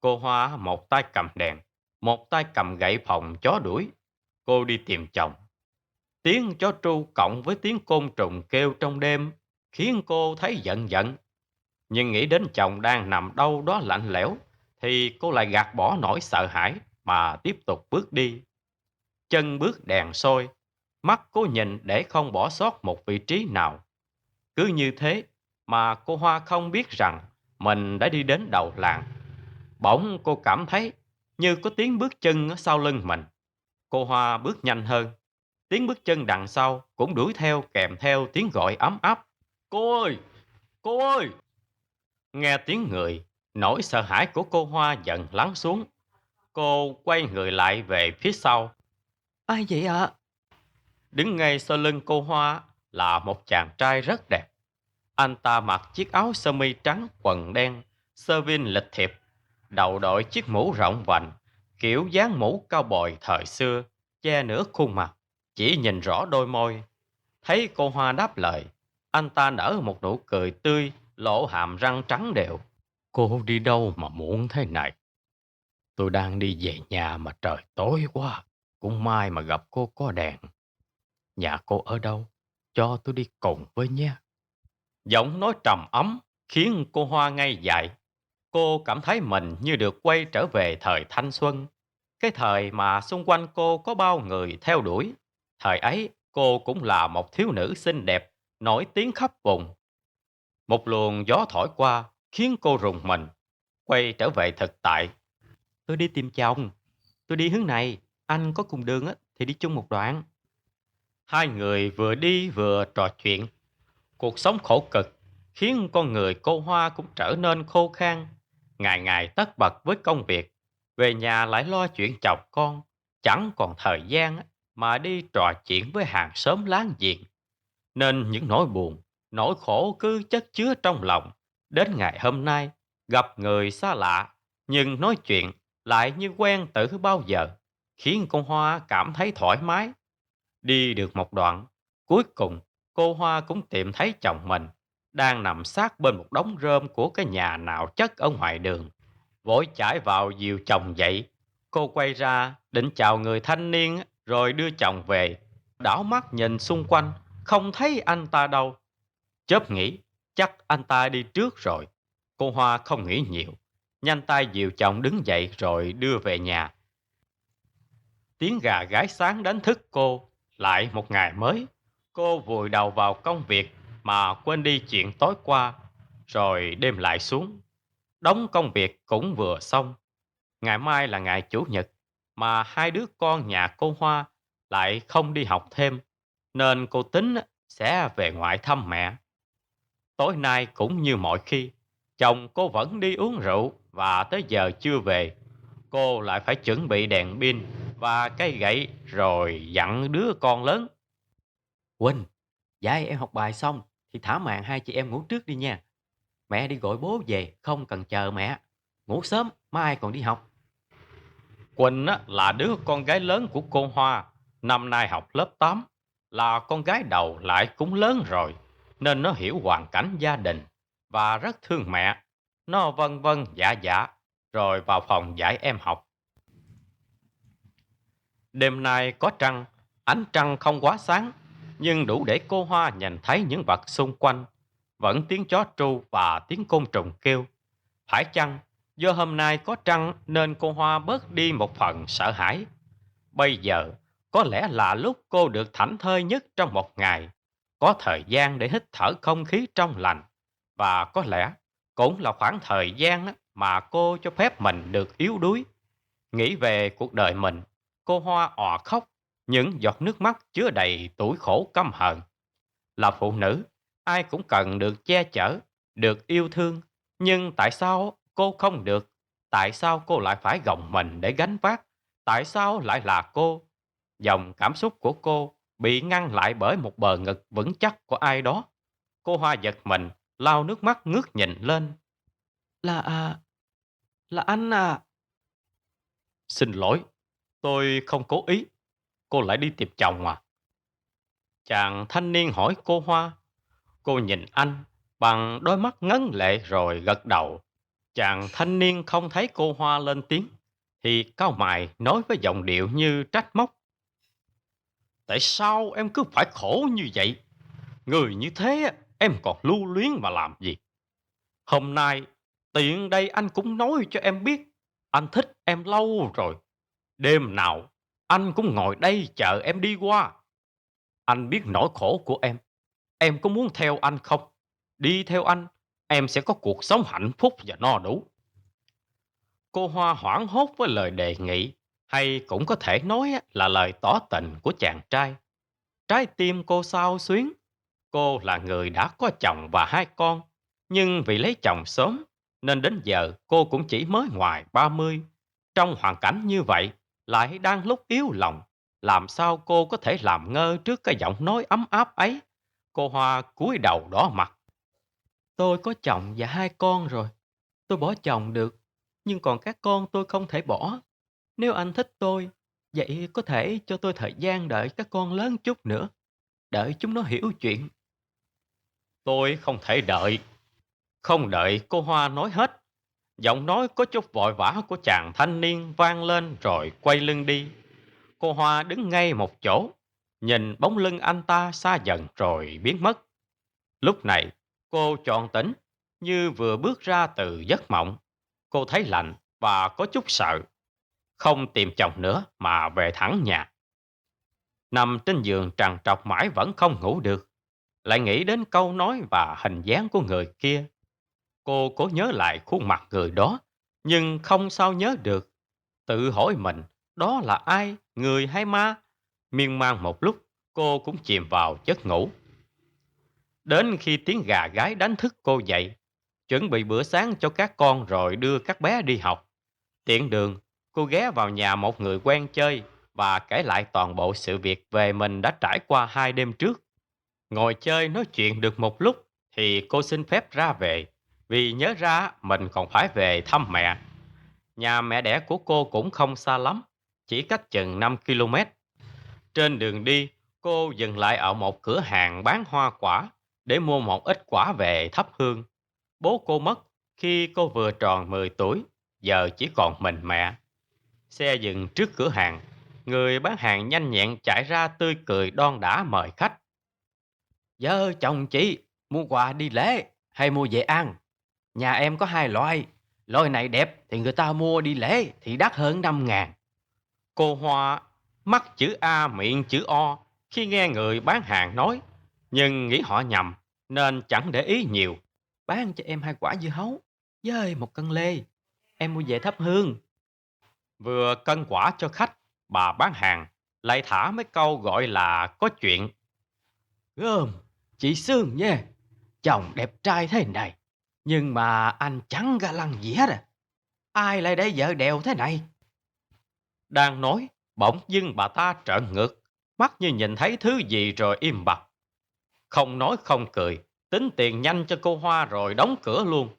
S1: Cô Hoa một tay cầm đèn, một tay cầm gậy phòng chó đuổi. Cô đi tìm chồng. Tiếng chó tru cộng với tiếng côn trùng kêu trong đêm khiến cô thấy giận giận. Nhưng nghĩ đến chồng đang nằm đâu đó lạnh lẽo thì cô lại gạt bỏ nỗi sợ hãi mà tiếp tục bước đi. Chân bước đèn soi, mắt cô nhìn để không bỏ sót một vị trí nào. Cứ như thế mà cô Hoa không biết rằng mình đã đi đến đầu làng. Bỗng cô cảm thấy như có tiếng bước chân ở sau lưng mình. Cô Hoa bước nhanh hơn. Tiếng bước chân đằng sau cũng đuổi theo kèm theo tiếng gọi ấm áp. Cô ơi! Cô ơi! Nghe tiếng người, nỗi sợ hãi của cô Hoa dần lắng xuống. Cô quay người lại về phía sau. Ai vậy ạ? Đứng ngay sau lưng cô Hoa là một chàng trai rất đẹp. Anh ta mặc chiếc áo sơ mi trắng quần đen, sơ vin lịch thiệp, đầu đội chiếc mũ rộng vành, kiểu dáng mũ cao bồi thời xưa, che nửa khuôn mặt, chỉ nhìn rõ đôi môi. Thấy cô Hoa đáp lời, anh ta nở một nụ cười tươi, lộ hàm răng trắng đều. Cô đi đâu mà muộn thế này? Tôi đang đi về nhà mà trời tối quá. Cũng may mà gặp cô có đèn. Nhà cô ở đâu? Cho tôi đi cùng với nhé. Giọng nói trầm ấm khiến cô Hoa ngây dại. Cô cảm thấy mình như được quay trở về thời thanh xuân. Cái thời mà xung quanh cô có bao người theo đuổi. Thời ấy cô cũng là một thiếu nữ xinh đẹp, nổi tiếng khắp vùng. Một luồng gió thổi qua khiến cô rùng mình. Quay trở về thực tại. Tôi đi tìm chồng. Tôi đi hướng này. Anh có cùng đường á, thì đi chung một đoạn. Hai người vừa đi vừa trò chuyện. Cuộc sống khổ cực khiến con người cô Hoa cũng trở nên khô khan. Ngày ngày tất bật với công việc, về nhà lại lo chuyện chồng con, chẳng còn thời gian mà đi trò chuyện với hàng xóm láng giềng. Nên những nỗi buồn, nỗi khổ cứ chất chứa trong lòng. Đến ngày hôm nay, gặp người xa lạ, nhưng nói chuyện lại như quen từ bao giờ, khiến con Hoa cảm thấy thoải mái. Đi được một đoạn, cuối cùng cô Hoa cũng tìm thấy chồng mình đang nằm sát bên một đống rơm của cái nhà nào chất ở ngoài đường. Vội chải vào dìu chồng dậy. Cô quay ra định chào người thanh niên rồi đưa chồng về. Đảo mắt nhìn xung quanh, không thấy anh ta đâu. Chớp nghĩ chắc anh ta đi trước rồi. Cô Hoa không nghĩ nhiều, nhanh tay dìu chồng đứng dậy rồi đưa về nhà. Tiếng gà gáy sáng đánh thức cô. Lại một ngày mới. Cô vùi đầu vào công việc mà quên đi chuyện tối qua. Rồi đêm lại xuống. Đống công việc cũng vừa xong. Ngày mai là ngày Chủ nhật, mà hai đứa con nhà cô Hoa lại không đi học thêm, nên cô tính sẽ về ngoại thăm mẹ. Tối nay cũng như mọi khi, chồng cô vẫn đi uống rượu và tới giờ chưa về. Cô lại phải chuẩn bị đèn pin và cây gậy rồi dặn đứa con lớn. Quỳnh, dạy em học bài xong thì thả màn hai chị em ngủ trước đi nha. Mẹ đi gọi bố về, không cần chờ mẹ.
S2: ngủ sớm, mai còn đi học.
S1: Quỳnh á, là đứa con gái lớn của cô Hoa, năm nay học lớp 8, là con gái đầu lại cũng lớn rồi, nên nó hiểu hoàn cảnh gia đình và rất thương mẹ. Nó vân vân dạ dạ, rồi vào phòng dạy em học. Đêm nay có trăng, ánh trăng không quá sáng, nhưng đủ để cô Hoa nhìn thấy những vật xung quanh, vẫn tiếng chó tru và tiếng côn trùng kêu. Phải chăng do hôm nay có trăng nên cô Hoa bớt đi một phần sợ hãi? Bây giờ có lẽ là lúc cô được thảnh thơi nhất trong một ngày, có thời gian để hít thở không khí trong lành, và có lẽ cũng là khoảng thời gian á mà cô cho phép mình được yếu đuối. Nghĩ về cuộc đời mình, cô Hoa òa khóc, những giọt nước mắt chứa đầy tủi khổ căm hờn. Là phụ nữ, ai cũng cần được che chở, được yêu thương, nhưng tại sao cô không được? Tại sao cô lại phải gồng mình để gánh vác? Tại sao lại là cô? Dòng cảm xúc của cô bị ngăn lại bởi một bờ ngực vững chắc của ai đó. Cô Hoa giật mình, lau nước mắt ngước nhìn lên.
S2: Là là anh à?
S1: Xin lỗi, tôi không cố ý. Cô lại đi tìm chồng à? Chàng thanh niên hỏi cô Hoa. Cô nhìn anh bằng đôi mắt ngấn lệ rồi gật đầu. Chàng thanh niên không thấy cô Hoa lên tiếng, thì cau mày nói với giọng điệu như trách móc. Tại sao em cứ phải khổ như vậy? Người như thế em còn lưu luyến mà làm gì? Hôm nay tiện đây anh cũng nói cho em biết, anh thích em lâu rồi. Đêm nào anh cũng ngồi đây chờ em đi qua. Anh biết nỗi khổ của em có muốn theo anh không? Đi theo anh, em sẽ có cuộc sống hạnh phúc và no đủ. Cô Hoa hoảng hốt với lời đề nghị, hay cũng có thể nói là lời tỏ tình của chàng trai. Trái tim cô xao xuyến. Cô là người đã có chồng và hai con, nhưng vì lấy chồng sớm nên đến giờ cô cũng chỉ mới ngoài 30. Trong hoàn cảnh như vậy, lại đang lúc yếu lòng, làm sao cô có thể làm ngơ trước cái giọng nói ấm áp ấy? Cô Hoa cúi đầu đỏ mặt.
S2: Tôi có chồng và hai con rồi. Tôi bỏ chồng được, nhưng còn các con tôi không thể bỏ. Nếu anh thích tôi, vậy có thể cho tôi thời gian đợi các con lớn chút nữa, đợi chúng nó hiểu chuyện.
S1: Tôi không thể đợi. Không đợi cô Hoa nói hết. Giọng nói có chút vội vã của chàng thanh niên vang lên rồi quay lưng đi. Cô Hoa đứng ngay một chỗ, nhìn bóng lưng anh ta xa dần rồi biến mất. Lúc này, cô tròn tỉnh, như vừa bước ra từ giấc mộng. Cô thấy lạnh và có chút sợ. Không tìm chồng nữa mà về thẳng nhà. Nằm trên giường trằn trọc mãi vẫn không ngủ được. Lại nghĩ đến câu nói và hình dáng của người kia. Cô cố nhớ lại khuôn mặt người đó, nhưng không sao nhớ được. Tự hỏi mình, đó là ai, người hay ma? Miên man một lúc, cô cũng chìm vào giấc ngủ. Đến khi tiếng gà gáy đánh thức cô dậy, chuẩn bị bữa sáng cho các con rồi đưa các bé đi học. Tiện đường, cô ghé vào nhà một người quen chơi và kể lại toàn bộ sự việc về mình đã trải qua 2 đêm trước. Ngồi chơi nói chuyện được một lúc thì cô xin phép ra về, vì nhớ ra mình còn phải về thăm mẹ. Nhà mẹ đẻ của cô cũng không xa lắm, chỉ cách chừng 5 km. Trên đường đi, cô dừng lại ở một cửa hàng bán hoa quả để mua một ít quả về thắp hương. Bố cô mất khi cô vừa tròn 10 tuổi, giờ chỉ còn mình mẹ. Xe dừng trước cửa hàng, người bán hàng nhanh nhẹn chạy ra tươi cười đon đả mời khách.
S2: Vợ chồng chị mua quà đi lễ hay mua về ăn? Nhà em có hai loại. Loại này đẹp thì người ta mua đi lễ thì đắt hơn 5.000.
S1: Cô Hoa mắt chữ A miệng chữ O khi nghe người bán hàng nói, nhưng nghĩ họ nhầm nên chẳng để ý nhiều.
S2: Bán cho em hai quả dưa hấu với một cân lê. Em mua về thắp hương.
S1: Vừa cân quả cho khách, bà bán hàng lại thả mấy câu gọi là có chuyện.
S2: Gơm, chị Sương nha. Chồng đẹp trai thế này. Nhưng mà anh chẳng ga lăng gì hết à. Ai lại để vợ đèo thế này?
S1: Đang nói, bỗng dưng bà ta trợn ngược, mắt như nhìn thấy thứ gì rồi im bặt. Không nói không cười, tính tiền nhanh cho cô Hoa rồi đóng cửa luôn.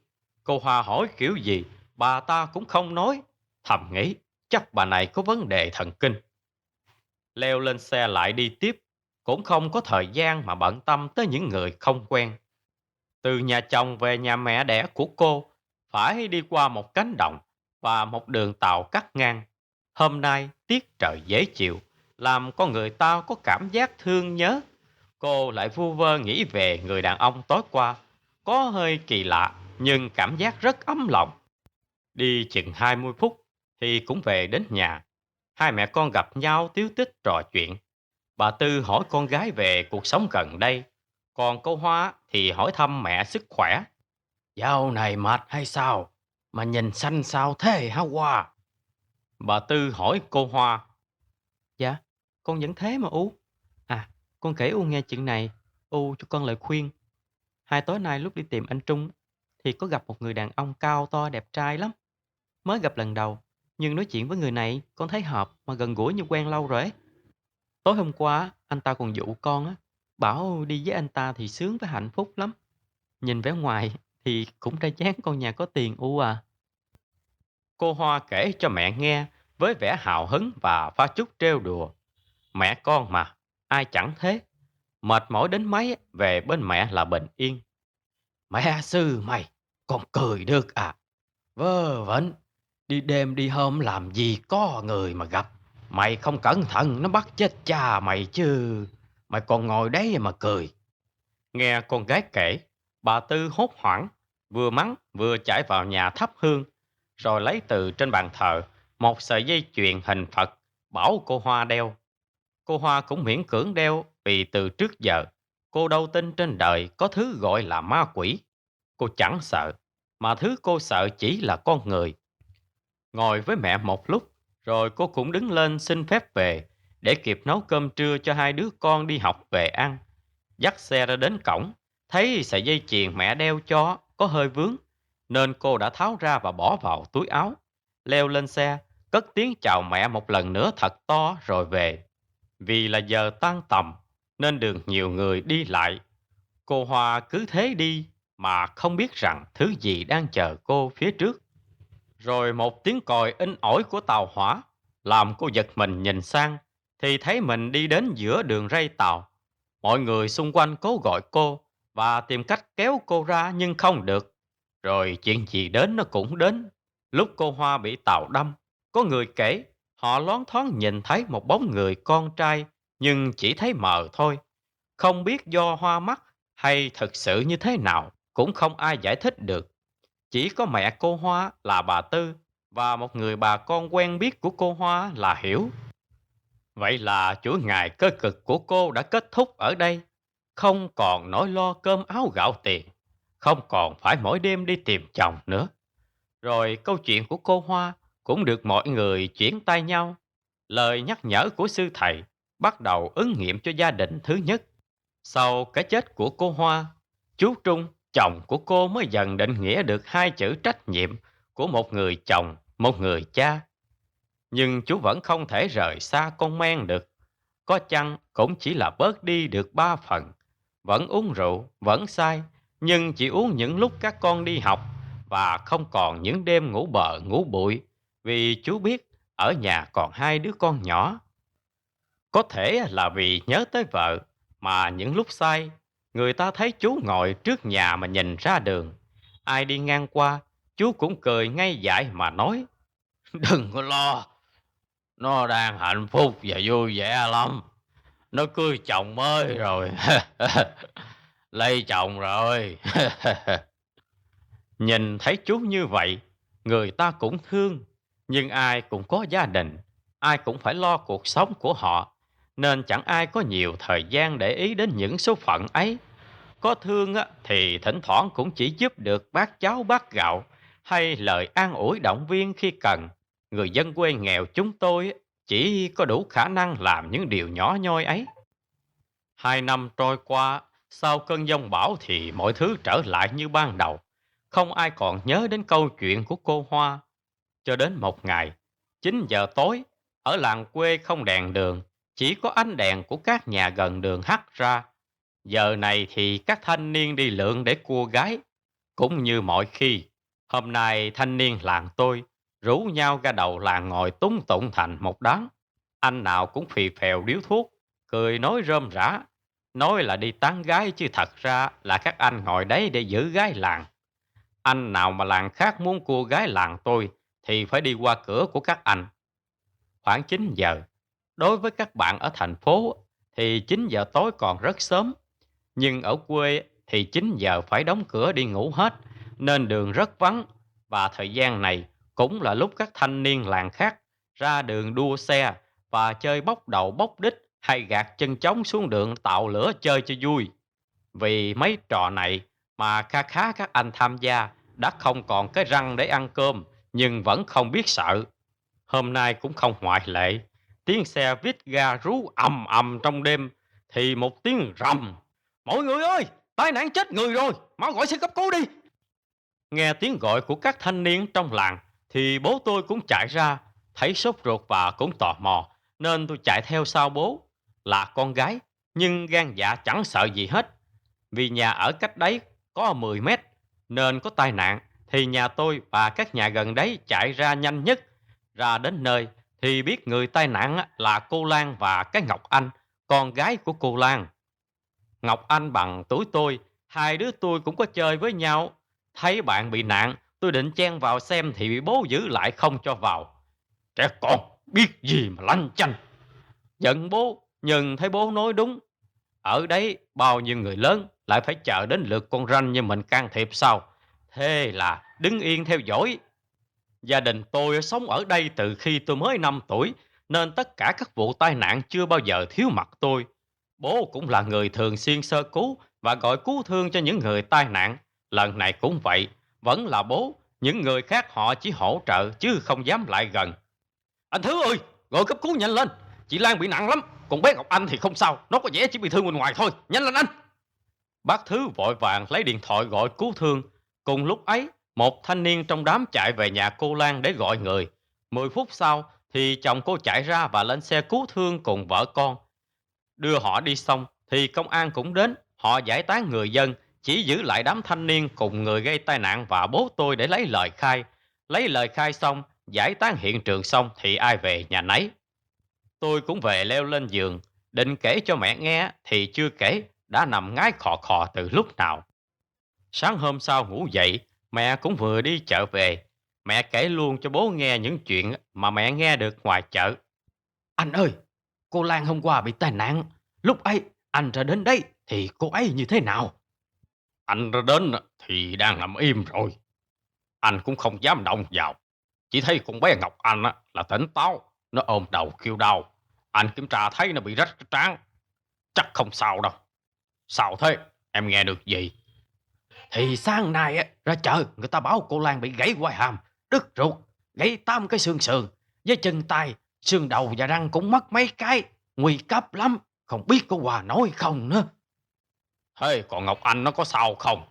S1: Cô Hoa hỏi kiểu gì Bà ta cũng không nói, thầm nghĩ chắc bà này có vấn đề thần kinh. Leo lên xe lại đi tiếp, cũng không có thời gian mà bận tâm tới những người không quen. Từ nhà chồng về nhà mẹ đẻ của cô, phải đi qua một cánh đồng và một đường tàu cắt ngang. Hôm nay tiết trời dễ chịu, làm con người ta có cảm giác thương nhớ. Cô lại vu vơ nghĩ về người đàn ông tối qua, có hơi kỳ lạ nhưng cảm giác rất ấm lòng. Đi chừng 20 phút thì cũng về đến nhà. Hai mẹ con gặp nhau tíu tích trò chuyện. Bà Tư hỏi con gái về cuộc sống gần đây, còn cô Hoa thì hỏi thăm mẹ sức khỏe. Dạo này mệt hay sao? Mà nhìn xanh sao thế hả Hoa? Bà Tư hỏi cô Hoa.
S2: Dạ, con vẫn thế mà U. À, con kể U nghe chuyện này, U cho con lời khuyên. Hai tối nay lúc đi tìm anh Trung thì có gặp một người đàn ông cao to đẹp trai lắm. Mới gặp lần đầu, nhưng nói chuyện với người này con thấy hợp mà gần gũi như quen lâu rồi ấy. Tối hôm qua anh ta còn dụ con á, bảo đi với anh ta thì sướng với hạnh phúc lắm. Nhìn vẻ ngoài thì cũng ra dáng con nhà có tiền U à.
S1: Cô Hoa kể cho mẹ nghe với vẻ hào hứng và pha chút trêu đùa. Mẹ con mà, ai chẳng thế. Mệt mỏi đến mấy về bên mẹ là bình yên. Mẹ sư mày, con cười được à? Vớ vẩn, đi đêm đi hôm làm gì có người mà gặp. Mày không cẩn thận nó bắt chết cha mày chứ. Mày còn ngồi đấy mà cười. Nghe con gái kể, bà Tư hốt hoảng, vừa mắng vừa chạy vào nhà thắp hương, rồi lấy từ trên bàn thờ một sợi dây chuyền hình Phật, bảo cô Hoa đeo. Cô Hoa cũng miễn cưỡng đeo vì từ trước giờ cô đâu tin trên đời có thứ gọi là ma quỷ. Cô chẳng sợ, mà thứ cô sợ chỉ là con người. Ngồi với mẹ một lúc, rồi cô cũng đứng lên xin phép về để kịp nấu cơm trưa cho hai đứa con đi học về ăn. Dắt xe ra đến cổng, thấy sợi dây chuyền mẹ đeo cho có hơi vướng, nên cô đã tháo ra và bỏ vào túi áo. Leo lên xe, cất tiếng chào mẹ một lần nữa thật to rồi về. Vì là giờ tan tầm, nên đường nhiều người đi lại. Cô Hoa cứ thế đi mà không biết rằng thứ gì đang chờ cô phía trước. Rồi một tiếng còi inh ỏi của tàu hỏa làm cô giật mình nhìn sang thì thấy mình đi đến giữa đường ray tàu. Mọi người xung quanh cố gọi cô và tìm cách kéo cô ra nhưng không được. Rồi chuyện gì đến nó cũng đến. Lúc cô Hoa bị tàu đâm, có người kể họ loáng thoáng nhìn thấy một bóng người con trai nhưng chỉ thấy mờ thôi. Không biết do hoa mắt hay thực sự như thế nào cũng không ai giải thích được. Chỉ có mẹ cô Hoa là bà Tư và một người bà con quen biết của cô Hoa là Hiểu. Vậy là chuỗi ngày cơ cực của cô đã kết thúc ở đây. Không còn nỗi lo cơm áo gạo tiền. Không còn phải mỗi đêm đi tìm chồng nữa. Rồi câu chuyện của cô Hoa cũng được mọi người chuyển tay nhau. Lời nhắc nhở của sư thầy bắt đầu ứng nghiệm cho gia đình thứ nhất. Sau cái chết của cô Hoa, chú Trung, chồng của cô mới dần định nghĩa được hai chữ trách nhiệm của một người chồng, một người cha. Nhưng chú vẫn không thể rời xa con men được. Có chăng cũng chỉ là bớt đi được 3 phần. Vẫn uống rượu, vẫn say, nhưng chỉ uống những lúc các con đi học và không còn những đêm ngủ bờ ngủ bụi vì chú biết ở nhà còn hai đứa con nhỏ. Có thể là vì nhớ tới vợ mà những lúc say, người ta thấy chú ngồi trước nhà mà nhìn ra đường. Ai đi ngang qua, chú cũng cười ngay dại mà nói: Đừng có lo, nó đang hạnh phúc và vui vẻ lắm. Nó cưới chồng mới rồi. Lấy chồng rồi. Nhìn thấy chú như vậy, người ta cũng thương. Nhưng ai cũng có gia đình, ai cũng phải lo cuộc sống của họ, nên chẳng ai có nhiều thời gian để ý đến những số phận ấy. Có thương á, thì thỉnh thoảng cũng chỉ giúp được bát cháo bát gạo hay lời an ủi động viên khi cần. Người dân quê nghèo chúng tôi á, chỉ có đủ khả năng làm những điều nhỏ nhoi ấy. 2 năm trôi qua, sau cơn giông bão thì mọi thứ trở lại như ban đầu. Không ai còn nhớ đến câu chuyện của cô Hoa. Cho đến một ngày, 9 giờ tối, ở làng quê không đèn đường, chỉ có ánh đèn của các nhà gần đường hắt ra. Giờ này thì các thanh niên đi lượn để cua gái. Cũng như mọi khi, Hôm nay thanh niên làng tôi rủ nhau ra đầu làng ngồi túng tụng thành một đám. Anh nào cũng phì phèo điếu thuốc, cười nói rôm rả, nói là đi tán gái chứ thật ra là các anh ngồi đấy để giữ gái làng. Anh nào mà làng khác muốn cua gái làng tôi thì phải đi qua cửa của các anh. Khoảng 9 giờ, đối với các bạn ở thành phố thì 9 giờ tối còn rất sớm. Nhưng ở quê thì 9 giờ phải đóng cửa đi ngủ hết, nên đường rất vắng. Và thời gian này cũng là lúc các thanh niên làng khác ra đường đua xe và chơi bốc đầu bốc đít hay gạt chân trống xuống đường tạo lửa chơi cho vui. Vì mấy trò này mà kha khá các anh tham gia đã không còn cái răng để ăn cơm nhưng vẫn không biết sợ. Hôm nay cũng không ngoại lệ. Tiếng xe vít ga rú ầm ầm trong đêm thì một tiếng rầm. Mọi người ơi, tai nạn chết người rồi, mau gọi xe cấp cứu đi. Nghe tiếng gọi của các thanh niên trong làng thì bố tôi cũng chạy ra, thấy sốt ruột và cũng tò mò, nên tôi chạy theo sau bố. Là con gái, nhưng gan dạ chẳng sợ gì hết. Vì nhà ở cách đấy có 10 mét, nên có tai nạn thì nhà tôi và các nhà gần đấy chạy ra nhanh nhất. Ra đến nơi thì biết người tai nạn là cô Lan và cái Ngọc Anh, con gái của cô Lan. Ngọc Anh bằng tuổi tôi, hai đứa tôi cũng có chơi với nhau. Thấy bạn bị nạn, tôi định chen vào xem thì bị bố giữ lại không cho vào. Trẻ con, biết gì mà lanh chanh. Giận bố, nhưng thấy bố nói đúng. Ở đấy bao nhiêu người lớn lại phải chờ đến lượt con ranh như mình can thiệp sao? Thế là đứng yên theo dõi. Gia đình tôi sống ở đây từ khi tôi mới 5 tuổi, nên tất cả các vụ tai nạn chưa bao giờ thiếu mặt tôi. Bố cũng là người thường xuyên sơ cứu và gọi cứu thương cho những người tai nạn. Lần này cũng vậy, vẫn là bố, những người khác họ chỉ hỗ trợ chứ không dám lại gần. Anh Thứ ơi, gọi cấp cứu nhanh lên, chị Lan bị nặng lắm, còn bé Ngọc Anh thì không sao, nó có vẻ chỉ bị thương bên ngoài thôi, nhanh lên anh. Bác Thứ vội vàng lấy điện thoại gọi cứu thương. Cùng lúc ấy, một thanh niên trong đám chạy về nhà cô Lan để gọi người. 10 phút sau thì chồng cô chạy ra và lên xe cứu thương cùng vợ con. Đưa họ đi xong thì công an cũng đến. Họ giải tán người dân, chỉ giữ lại đám thanh niên cùng người gây tai nạn và bố tôi để lấy lời khai. Lấy lời khai xong, giải tán hiện trường xong thì ai về nhà nấy. Tôi cũng về leo lên giường, định kể cho mẹ nghe thì chưa kể, đã nằm ngái khò khò từ lúc nào. Sáng hôm sau ngủ dậy, mẹ cũng vừa đi chợ về. Mẹ kể luôn cho bố nghe những chuyện mà mẹ nghe được ngoài chợ. Anh ơi, cô Lan hôm qua bị tai nạn. Lúc ấy, anh ra đến đây thì cô ấy như thế nào? Anh ra đến thì đang nằm im rồi. Anh cũng không dám động vào. Chỉ thấy con bé Ngọc Anh là tỉnh táo. Nó ôm đầu kêu đau. Anh kiểm tra thấy nó bị rách cái trán. Chắc không sao đâu. Sao thế? Em nghe được gì? Thì sáng nay ra chợ người ta báo cô Lan bị gãy quai hàm, đứt ruột, gãy 8 cái xương sườn, với chân tay, xương đầu và răng cũng mất mấy cái, nguy cấp lắm, không biết có qua nổi không nữa. Thế còn Ngọc Anh nó có sao không?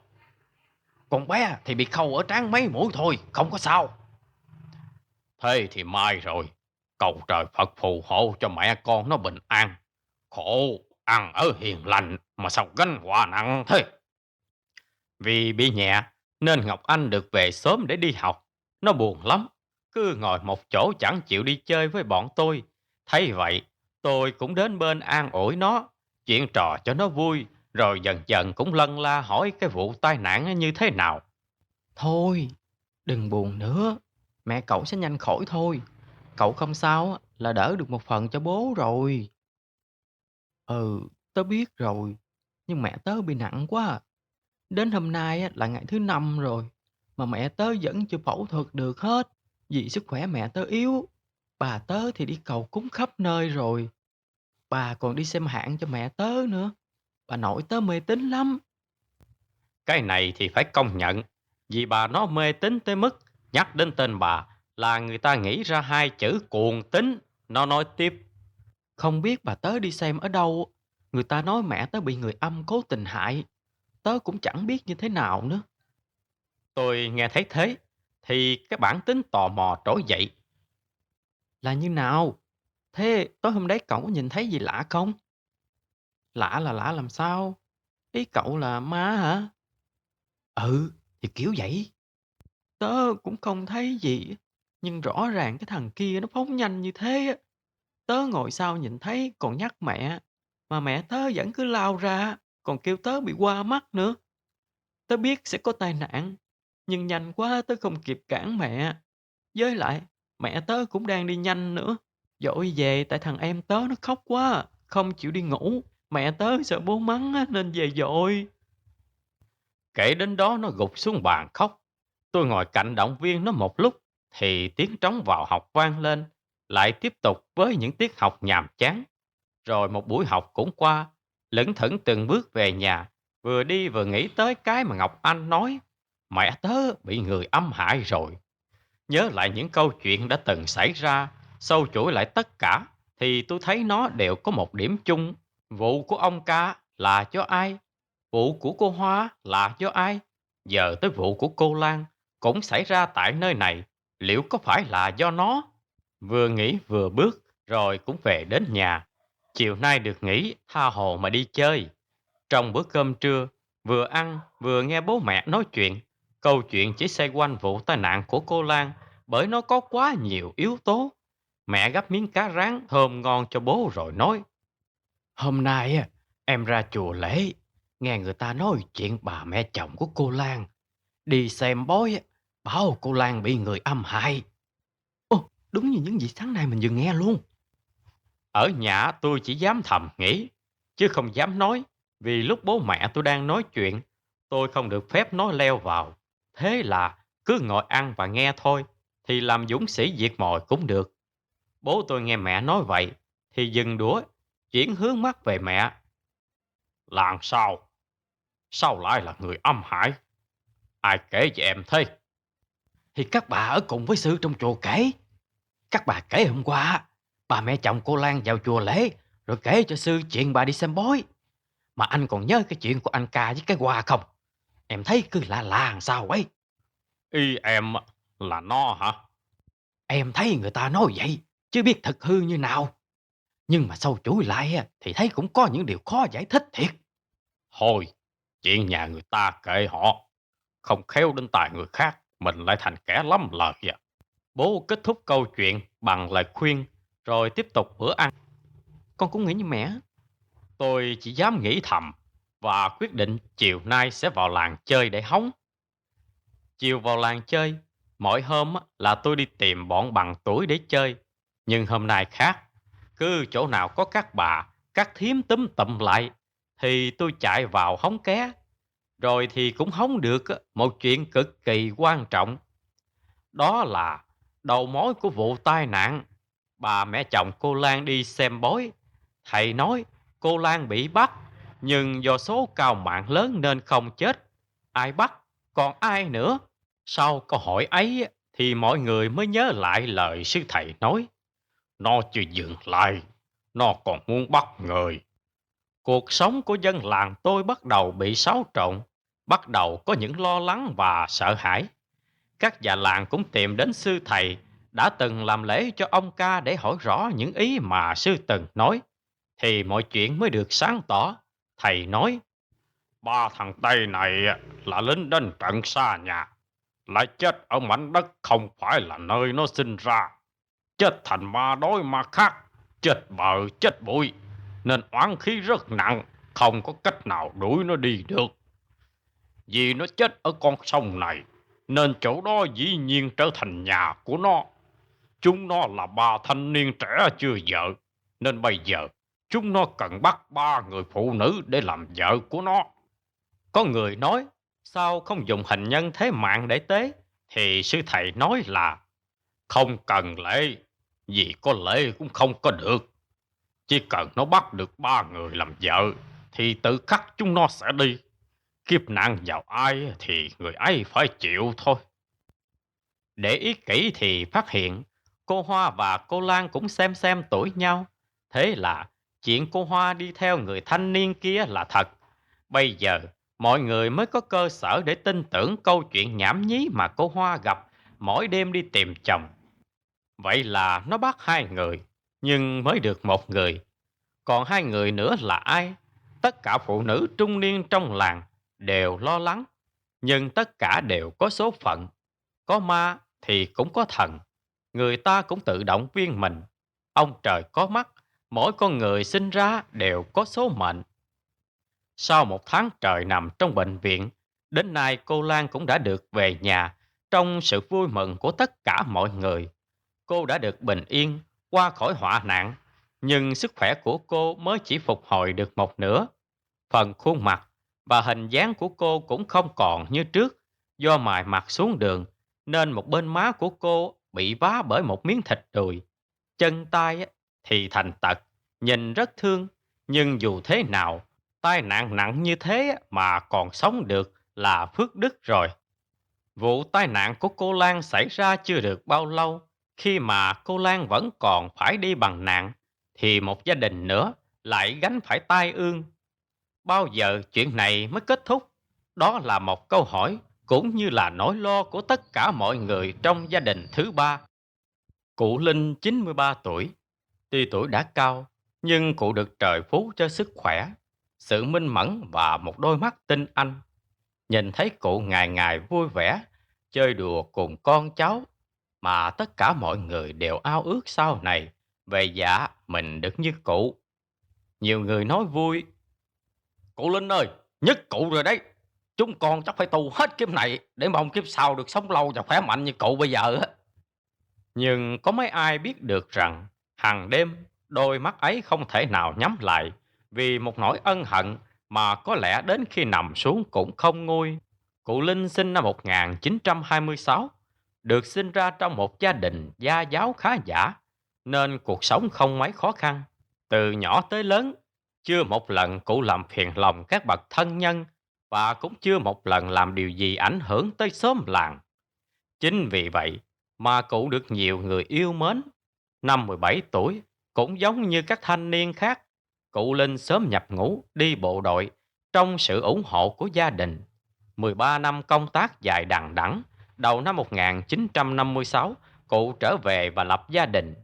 S1: Con bé thì bị khâu ở trán mấy mũi thôi, không có sao. Thế thì mai rồi, cầu trời Phật phù hộ cho mẹ con nó bình an. Khổ, ăn ở hiền lành mà sao gánh họa nặng thế? Vì bị nhẹ nên Ngọc Anh được về sớm để đi học. Nó buồn lắm, cứ ngồi một chỗ chẳng chịu đi chơi với bọn tôi. Thấy vậy, tôi cũng đến bên an ủi nó, chuyện trò cho nó vui, rồi dần dần cũng lân la hỏi cái vụ tai nạn như thế nào. Thôi, đừng buồn nữa, mẹ cậu sẽ nhanh khỏi thôi. Cậu không sao là đỡ được một phần cho bố rồi. Ừ, tớ biết rồi, nhưng mẹ tớ bị nặng quá à. Đến hôm nay là ngày thứ 5 rồi, mà mẹ tớ vẫn chưa phẫu thuật được hết, vì sức khỏe mẹ tớ yếu. Bà tớ thì đi cầu cúng khắp nơi rồi, bà còn đi xem hạn cho mẹ tớ nữa. Bà nội tớ mê tín lắm. Cái này thì phải công nhận, vì bà nó mê tín tới mức nhắc đến tên bà là người ta nghĩ ra hai chữ cuồng tín. Nó nói tiếp, không biết bà tớ đi xem ở đâu, người ta nói mẹ tớ bị người âm cố tình hại. Tớ cũng chẳng biết như thế nào nữa. Tôi nghe thấy thế, thì cái bản tính tò mò trỗi dậy. Là như nào? Thế tối hôm đấy cậu có nhìn thấy gì lạ không? Lạ là lạ làm sao? Ý cậu là ma hả? Ừ, thì kiểu vậy.
S2: Tớ cũng không thấy gì, nhưng rõ ràng cái thằng kia nó phóng nhanh như thế á. Tớ ngồi sau nhìn thấy còn nhắc mẹ, mà mẹ tớ vẫn cứ lao ra, còn kêu tớ bị qua mắt nữa. Tớ biết sẽ có tai nạn, nhưng nhanh quá tớ không kịp cản mẹ. Với lại, mẹ tớ cũng đang đi nhanh nữa. Dội về tại thằng em tớ nó khóc quá, không chịu đi ngủ. Mẹ tớ sợ bố mắng á, nên về dội.
S1: Kể đến đó nó gục xuống bàn khóc. Tôi ngồi cạnh động viên nó một lúc, thì tiếng trống vào học vang lên, lại tiếp tục với những tiết học nhàm chán. Rồi một buổi học cũng qua, lững thững từng bước về nhà, vừa đi vừa nghĩ tới cái mà Ngọc Anh nói, mẹ tớ bị người âm hại rồi. Nhớ lại những câu chuyện đã từng xảy ra, sâu chuỗi lại tất cả, thì tôi thấy nó đều có một điểm chung. Vụ của ông ca là do ai? Vụ của cô Hoa là do ai? Giờ tới vụ của cô Lan cũng xảy ra tại nơi này, liệu có phải là do nó? Vừa nghĩ vừa bước, rồi cũng về đến nhà. Chiều nay được nghỉ, tha hồ mà đi chơi. Trong bữa cơm trưa, vừa ăn vừa nghe bố mẹ nói chuyện. Câu chuyện chỉ xoay quanh vụ tai nạn của cô Lan, bởi nó có quá nhiều yếu tố. Mẹ gắp miếng cá rán thơm ngon cho bố rồi nói, hôm nay á, em ra chùa lễ, nghe người ta nói chuyện bà mẹ chồng của cô Lan. Đi xem bói, á, bảo cô Lan bị người âm hại.
S2: Ồ, đúng như những gì sáng nay mình vừa nghe luôn.
S1: Ở nhà tôi chỉ dám thầm nghĩ, chứ không dám nói, vì lúc bố mẹ tôi đang nói chuyện, tôi không được phép nói leo vào. Thế là cứ ngồi ăn và nghe thôi, thì làm dũng sĩ diệt mồi cũng được. Bố tôi nghe mẹ nói vậy, thì dừng đũa, chuyển hướng mắt về mẹ. Làm sao? Sao lại là người âm hại? Ai kể cho em thấy?
S2: Thì các bà ở cùng với sư trong chùa kể. Các bà kể hôm qua, bà mẹ chồng cô Lan vào chùa lễ, rồi kể cho sư chuyện bà đi xem bói. Mà anh còn nhớ cái chuyện của anh ca với cái Hoa không? Em thấy cứ lạ lạ làm sao ấy.
S1: Y em là nó hả?
S2: Em thấy người ta nói vậy, chứ biết thật hư như nào. Nhưng mà sâu chuỗi lại thì thấy cũng có những điều khó giải thích thiệt.
S1: Thôi, chuyện nhà người ta kệ họ. Không khéo đến tài người khác, mình lại thành kẻ lắm lời à. Bố kết thúc câu chuyện bằng lời khuyên, rồi tiếp tục bữa ăn.
S2: Con cũng nghĩ như mẹ.
S1: Tôi chỉ dám nghĩ thầm, và quyết định chiều nay sẽ vào làng chơi để hóng. Chiều vào làng chơi, mỗi hôm là tôi đi tìm bọn bằng tuổi để chơi. Nhưng hôm nay khác, cứ chỗ nào có các bà, các thím túm tụm lại, thì tôi chạy vào hóng ké. Rồi thì cũng hóng được một chuyện cực kỳ quan trọng. Đó là đầu mối của vụ tai nạn. Bà mẹ chồng cô Lan đi xem bói. Thầy nói cô Lan bị bắt, nhưng do số cao mạng lớn nên không chết. Ai bắt? Còn ai nữa? Sau câu hỏi ấy thì mọi người mới nhớ lại lời sư thầy nói. Nó chưa dừng lại, nó còn muốn bắt người. Cuộc sống của dân làng tôi bắt đầu bị xáo trộn, bắt đầu có những lo lắng và sợ hãi. Các già làng cũng tìm đến sư thầy đã từng làm lễ cho ông ca để hỏi rõ những ý mà sư từng nói, thì mọi chuyện mới được sáng tỏ. Thầy nói, ba thằng Tây này là lính đánh trận xa nhà, lại chết ở mảnh đất không phải là nơi nó sinh ra, chết thành ma đói ma khát, chết bờ chết bụi, nên oán khí rất nặng, không có cách nào đuổi nó đi được. Vì nó chết ở con sông này, nên chỗ đó dĩ nhiên trở thành nhà của nó. Chúng nó là ba thanh niên trẻ chưa vợ, nên bây giờ chúng nó cần bắt ba người phụ nữ để làm vợ của nó. Có người nói, sao không dùng hình nhân thế mạng để tế? Thì sư thầy nói là, không cần lễ, vì có lễ cũng không có được. Chỉ cần nó bắt được ba người làm vợ, thì tự khắc chúng nó sẽ đi. Kiếp nạn vào ai thì người ấy phải chịu thôi. Để ý kỹ thì phát hiện cô Hoa và cô Lan cũng xem tuổi nhau. Thế là chuyện cô Hoa đi theo người thanh niên kia là thật. Bây giờ mọi người mới có cơ sở để tin tưởng câu chuyện nhảm nhí mà cô Hoa gặp mỗi đêm đi tìm chồng. Vậy là nó bắt hai người, nhưng mới được một người. Còn hai người nữa là ai? Tất cả phụ nữ trung niên trong làng đều lo lắng, nhưng tất cả đều có số phận. Có ma thì cũng có thần, người ta cũng tự động viên mình. Ông trời có mắt, mỗi con người sinh ra đều có số mệnh. Sau một tháng trời nằm trong bệnh viện, đến nay cô Lan cũng đã được về nhà trong sự vui mừng của tất cả mọi người. Cô đã được bình yên qua khỏi họa nạn, nhưng sức khỏe của cô mới chỉ phục hồi được một nửa. Phần khuôn mặt và hình dáng của cô cũng không còn như trước, do mài mặt xuống đường nên một bên má của cô bị vá bởi một miếng thịt đùi. Chân tay á, thì thành tật, nhìn rất thương, nhưng dù thế nào, tai nạn nặng như thế á, mà còn sống được là phước đức rồi. Vụ tai nạn của cô Lan xảy ra chưa được bao lâu, khi mà cô Lan vẫn còn phải đi bằng nạn, thì một gia đình nữa lại gánh phải tai ương. Bao giờ chuyện này mới kết thúc? Đó là một câu hỏi cũng như là nỗi lo của tất cả mọi người trong gia đình thứ ba. Cụ Linh 93 tuổi, tuy tuổi đã cao, nhưng cụ được trời phú cho sức khỏe, sự minh mẫn và một đôi mắt tinh anh. Nhìn thấy cụ ngày ngày vui vẻ, chơi đùa cùng con cháu, mà tất cả mọi người đều ao ước sau này về dạ mình được như cụ. Nhiều người nói vui: "Cụ Linh ơi, nhất cụ rồi đấy. Chúng con chắc phải tu hết kiếp này để mong kiếp sau được sống lâu và khỏe mạnh như cụ bây giờ á." Nhưng có mấy ai biết được rằng hàng đêm đôi mắt ấy không thể nào nhắm lại vì một nỗi ân hận mà có lẽ đến khi nằm xuống cũng không nguôi. Cụ Linh sinh năm 1926, được sinh ra trong một gia đình gia giáo khá giả, nên cuộc sống không mấy khó khăn. Từ nhỏ tới lớn, chưa một lần cụ làm phiền lòng các bậc thân nhân và cũng chưa một lần làm điều gì ảnh hưởng tới xóm làng. Chính vì vậy mà cụ được nhiều người yêu mến. Năm 17 tuổi, cũng giống như các thanh niên khác, cụ Linh sớm nhập ngũ đi bộ đội trong sự ủng hộ của gia đình. 13 năm công tác dài đằng đẵng, đầu năm 1956, cụ trở về và lập gia đình.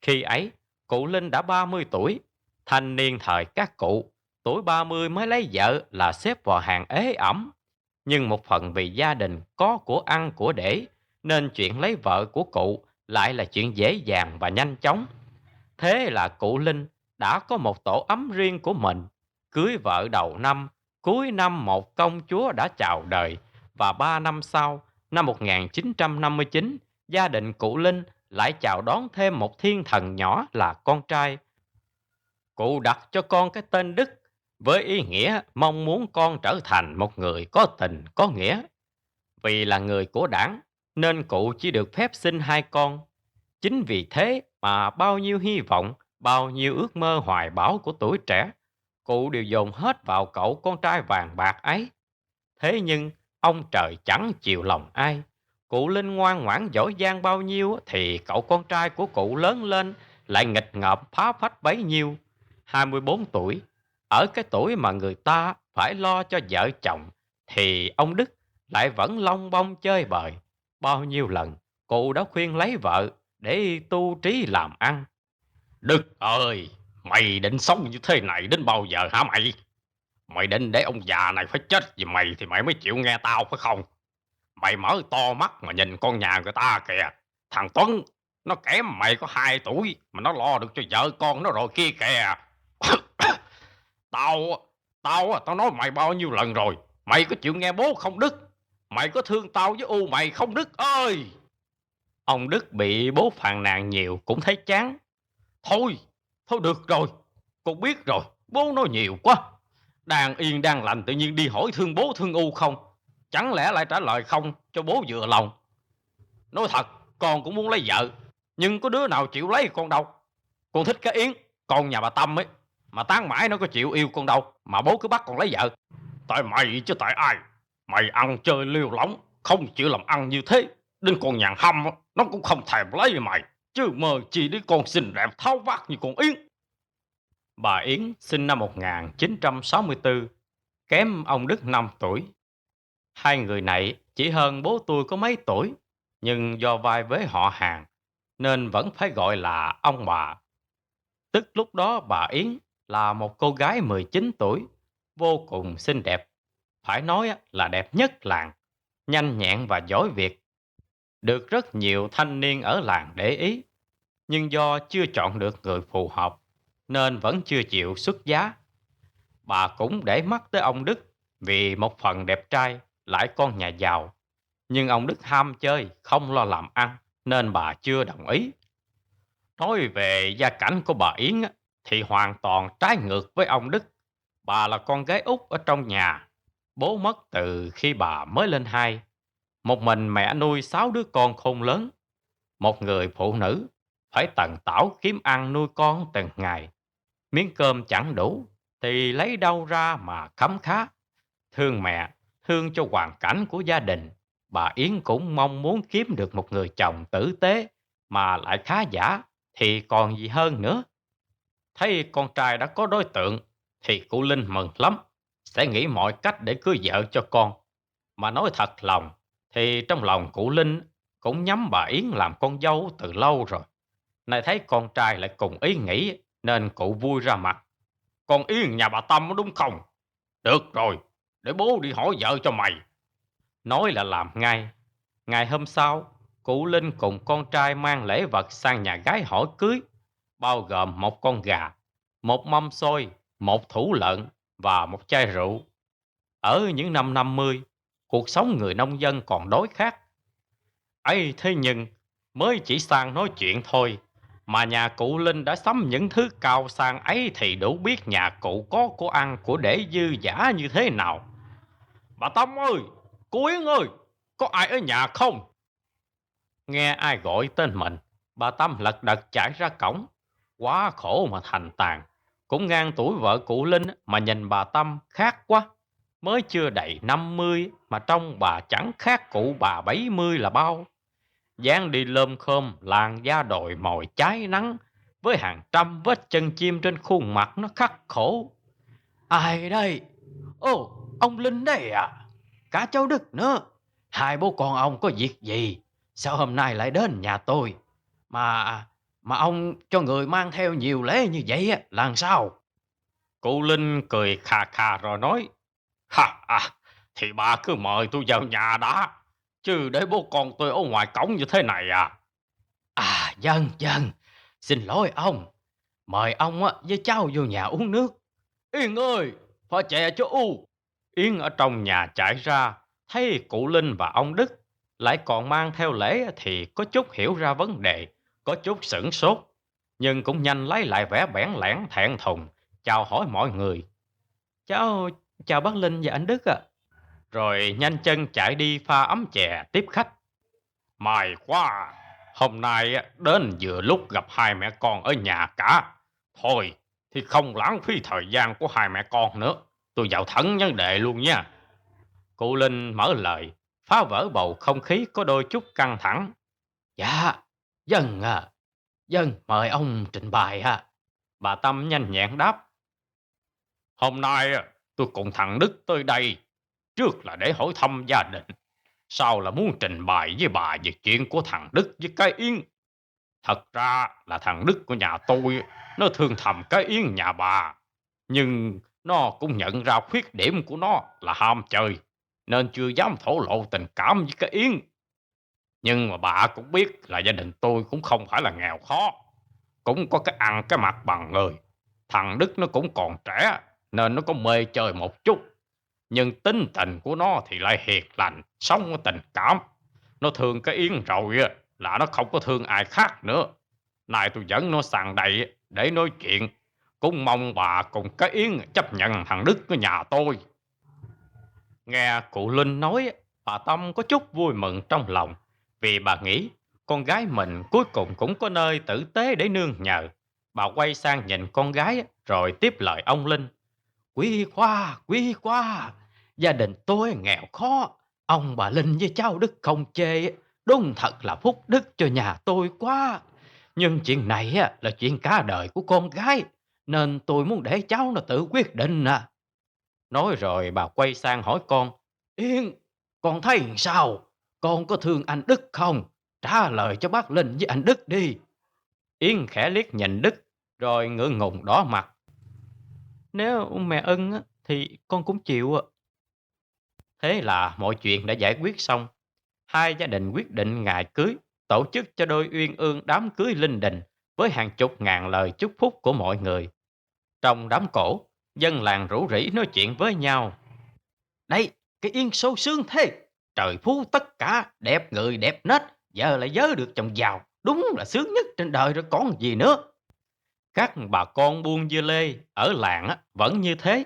S1: Khi ấy, cụ Linh đã 30 tuổi, thanh niên thời các cụ, tuổi 30 mới lấy vợ là xếp vào hàng ế ẩm. Nhưng một phần vì gia đình có của ăn của để, nên chuyện lấy vợ của cụ lại là chuyện dễ dàng và nhanh chóng. Thế là cụ Linh đã có một tổ ấm riêng của mình, cưới vợ đầu năm, cuối năm một công chúa đã chào đời, và 3 năm sau, năm 1959, gia đình cụ Linh lại chào đón thêm một thiên thần nhỏ là con trai. Cụ đặt cho con cái tên Đức với ý nghĩa mong muốn con trở thành một người có tình có nghĩa. Vì là người của đảng nên cụ chỉ được phép sinh hai con. Chính vì thế mà bao nhiêu hy vọng, bao nhiêu ước mơ hoài bão của tuổi trẻ, cụ đều dồn hết vào cậu con trai vàng bạc ấy. Thế nhưng ông trời chẳng chiều lòng ai. Cụ Linh ngoan ngoãn giỏi giang bao nhiêu thì cậu con trai của cụ lớn lên lại nghịch ngợm phá phách bấy nhiêu. 24 tuổi, ở cái tuổi mà người ta phải lo cho vợ chồng, thì ông Đức lại vẫn lông bông chơi bời. Bao nhiêu lần cụ đã khuyên lấy vợ để tu trí làm ăn. "Đức ơi, mày định sống như thế này đến bao giờ hả mày? Mày định để ông già này phải chết vì mày thì mày mới chịu nghe tao phải không? Mày mở to mắt mà nhìn con nhà người ta kìa. Thằng Tuấn, nó kém mày có 2 tuổi mà nó lo được cho vợ con nó rồi kia kìa." Tao, tao nói mày bao nhiêu lần rồi. Mày có chịu nghe bố không Đức? Mày có thương tao với u mày không Đức ơi? Ông Đức bị bố phàn nàn nhiều cũng thấy chán. Thôi, thôi được rồi. Con biết rồi, bố nói nhiều quá. Đang yên đang lành tự nhiên đi hỏi thương bố thương u không? Chẳng lẽ lại trả lời không cho bố vừa lòng? Nói thật, con cũng muốn lấy vợ, nhưng có đứa nào chịu lấy con đâu. Con thích cái Yến, con nhà bà Tâm ấy, mà tán mãi nó có chịu yêu con đâu, mà bố cứ bắt con lấy vợ. Tại mày chứ tại ai? Mày ăn chơi liều lỏng, không chịu làm ăn như thế, đến con nhàn hâm nó cũng không thèm lấy mày, chứ mơ chi đến con xinh đẹp tháo vát như con Yến. Bà Yến sinh năm 1964, kém ông Đức 5 tuổi. Hai người này chỉ hơn bố tôi có mấy tuổi, nhưng do vai vế họ hàng nên vẫn phải gọi là ông bà. Tức lúc đó bà Yến là một cô gái 19 tuổi, vô cùng xinh đẹp, phải nói là đẹp nhất làng, nhanh nhẹn và giỏi việc. được rất nhiều thanh niên ở làng để ý, nhưng do chưa chọn được người phù hợp nên vẫn chưa chịu xuất giá. Bà cũng để mắt tới ông Đức vì một phần đẹp trai lại con nhà giàu, nhưng ông Đức ham chơi không lo làm ăn nên bà chưa đồng ý. Nói về gia cảnh của bà Yến á, thì hoàn toàn trái ngược với ông Đức. Bà là con gái út ở trong nhà, bố mất từ khi bà mới lên 2. Một mình mẹ nuôi 6 đứa con khôn lớn. Một người phụ nữ phải tần tảo kiếm ăn nuôi con từng ngày. Miếng cơm chẳng đủ thì lấy đâu ra mà khấm khá. Thương mẹ, thương cho hoàn cảnh của gia đình, bà Yến cũng mong muốn kiếm được một người chồng tử tế mà lại khá giả thì còn gì hơn nữa. Thấy con trai đã có đối tượng thì cụ Linh mừng lắm, sẽ nghĩ mọi cách để cưới vợ cho con. Mà nói thật lòng thì trong lòng cụ Linh cũng nhắm bà Yến làm con dâu từ lâu rồi. Nay thấy con trai lại cùng ý nghĩ nên cụ vui ra mặt. Con Yến nhà bà Tâm đúng không? Được rồi, để bố đi hỏi vợ cho mày. Nói là làm ngay. Ngày hôm sau, cụ Linh cùng con trai mang lễ vật sang nhà gái hỏi cưới, bao gồm một con gà, một mâm xôi, một thủ lợn và một chai rượu. Ở những năm 50, cuộc sống người nông dân còn đói khát. Ấy thế nhưng, mới chỉ sang nói chuyện thôi, mà nhà cụ Linh đã sắm những thứ cao sang ấy thì đủ biết nhà cụ có của ăn của để dư dả như thế nào. Bà Tâm ơi, cô Yến ơi, có ai ở nhà không? Nghe ai gọi tên mình, bà Tâm lật đật chạy ra cổng. Quá khổ mà thành tàn. Cũng ngang tuổi vợ cụ Linh mà nhìn bà Tâm khác quá. Mới chưa đầy 50 mà trông bà chẳng khác cụ bà 70 là bao. Dáng đi lơm khơm, làn da đồi mồi cháy nắng, với hàng trăm vết chân chim trên khuôn mặt nó khắc khổ. Ai đây? Ồ, ông Linh đây à? Cả cháu Đức nữa. Hai bố con ông có việc gì? Sao hôm nay lại đến nhà tôi? Mà ông cho người mang theo nhiều lễ như vậy á, làm sao? Cụ Linh cười khà khà rồi nói, ha à, thì bà cứ mời tôi vào nhà đã, chứ để bố con tôi ở ngoài cổng như thế này à? À, dân, dân, xin lỗi ông. Mời ông á, với cháu vô nhà uống nước. Yên ơi, pha chè cho U. Yến ở trong nhà chạy ra, thấy cụ Linh và ông Đức lại còn mang theo lễ thì có chút hiểu ra vấn đề, có chút sửng sốt, nhưng cũng nhanh lấy lại vẻ bẽn lẽn thẹn thùng, chào hỏi mọi người. Cháu chào bác Linh và anh Đức ạ. Rồi nhanh chân chạy đi pha ấm chè tiếp khách. May quá, hôm nay đến vừa lúc gặp hai mẹ con ở nhà cả. Thôi thì không lãng phí thời gian của hai mẹ con nữa, tôi vào thẳng vấn đề luôn nha. Cụ Linh mở lời, phá vỡ bầu không khí có đôi chút căng thẳng. Dạ, dân à, dân mời ông trình bày ha. Bà Tâm nhanh nhẹn đáp. Hôm nay tôi cùng thằng Đức tới đây, trước là để hỏi thăm gia đình, sau là muốn trình bày với bà về chuyện của thằng Đức với cái Yến. Thật ra là thằng Đức của nhà tôi, nó thương thầm cái Yến nhà bà, nhưng nó cũng nhận ra khuyết điểm của nó là ham chơi, nên chưa dám thổ lộ tình cảm với cái Yến. Nhưng mà bà cũng biết là gia đình tôi cũng không phải là nghèo khó, cũng có cái ăn cái mặc bằng người. Thằng Đức nó cũng còn trẻ nên nó có mê chơi một chút, nhưng tính tình của nó thì lại hiền lành, sống có tình cảm. Nó thương cái Yến rồi là nó không có thương ai khác nữa. Này tôi dẫn nó sang đây để nói chuyện, cũng mong bà cùng cái Yến chấp nhận thằng Đức của nhà tôi. Nghe cụ Linh nói, bà Tâm có chút vui mừng trong lòng, vì bà nghĩ con gái mình cuối cùng cũng có nơi tử tế để nương nhờ. Bà quay sang nhìn con gái rồi tiếp lời ông Linh. Quý quá, gia đình tôi nghèo khó. Ông bà Linh với cháu Đức không chê, đúng thật là phúc đức cho nhà tôi quá. Nhưng chuyện này là chuyện cả đời của con gái, nên tôi muốn để cháu nó tự quyết định à. Nói rồi bà quay sang hỏi con. Yên, con thấy sao? Con có thương anh Đức không? Trả lời cho bác Linh với anh Đức đi. Yến khẽ liếc nhìn Đức, rồi ngượng ngùng đỏ mặt. Nếu mẹ ưng thì con cũng chịu ạ. Thế là mọi chuyện đã giải quyết xong. Hai gia đình quyết định ngày cưới, tổ chức cho đôi uyên ương đám cưới linh đình với hàng chục ngàn lời chúc phúc của mọi người. Trong đám cổ, dân làng rủ rỉ nói chuyện với nhau. Đây, cái yên sâu sướng thế. Trời phú tất cả, đẹp người đẹp nết, giờ lại vớ được chồng giàu. Đúng là sướng nhất trên đời rồi còn gì nữa. Các bà con buôn dưa lê ở làng vẫn như thế.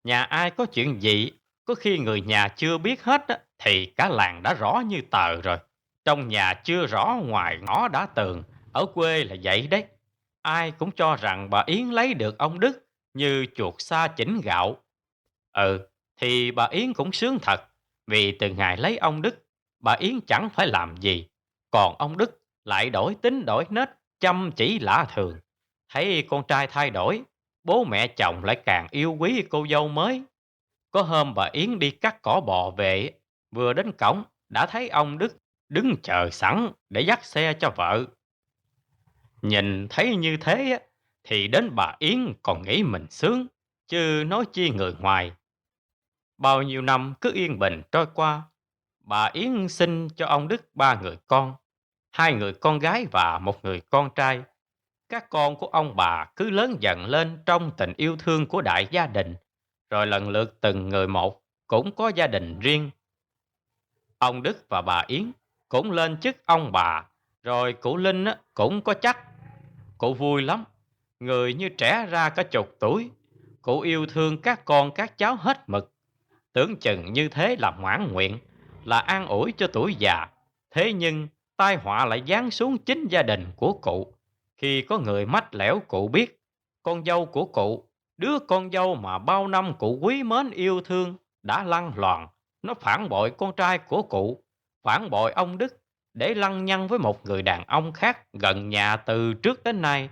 S1: Nhà ai có chuyện gì, có khi người nhà chưa biết hết thì cả làng đã rõ như tờ rồi. Trong nhà chưa rõ, ngoài ngõ đã tường. Ở quê là vậy đấy. Ai cũng cho rằng bà Yến lấy được ông Đức như chuột sa chỉnh gạo. Ừ, thì bà Yến cũng sướng thật. Vì từ ngày lấy ông Đức, bà Yến chẳng phải làm gì. Còn ông Đức lại đổi tính đổi nết, chăm chỉ lạ thường. Thấy con trai thay đổi, bố mẹ chồng lại càng yêu quý cô dâu mới. Có hôm bà Yến đi cắt cỏ bò về, vừa đến cổng đã thấy ông Đức đứng chờ sẵn để dắt xe cho vợ. Nhìn thấy như thế thì đến bà Yến còn nghĩ mình sướng, chứ nói chi người ngoài. Bao nhiêu năm cứ yên bình trôi qua, bà Yến sinh cho ông Đức 3 người con, 2 người con gái và 1 người con trai. Các con của ông bà cứ lớn dần lên trong tình yêu thương của đại gia đình, rồi lần lượt từng người một cũng có gia đình riêng. Ông Đức và bà Yến cũng lên chức ông bà, rồi cụ Linh cũng có chắc. Cụ vui lắm, người như trẻ ra cả chục tuổi. Cụ yêu thương các con các cháu hết mực. Tưởng chừng như thế là mãn nguyện, là an ủi cho tuổi già. Thế nhưng tai họa lại giáng xuống chính gia đình của cụ. Khi có người mách lẻo cụ biết, con dâu của cụ, đứa con dâu mà bao năm cụ quý mến yêu thương, đã lăng loàn. Nó phản bội con trai của cụ, phản bội ông Đức, để lăng nhăng với một người đàn ông khác gần nhà từ trước đến nay.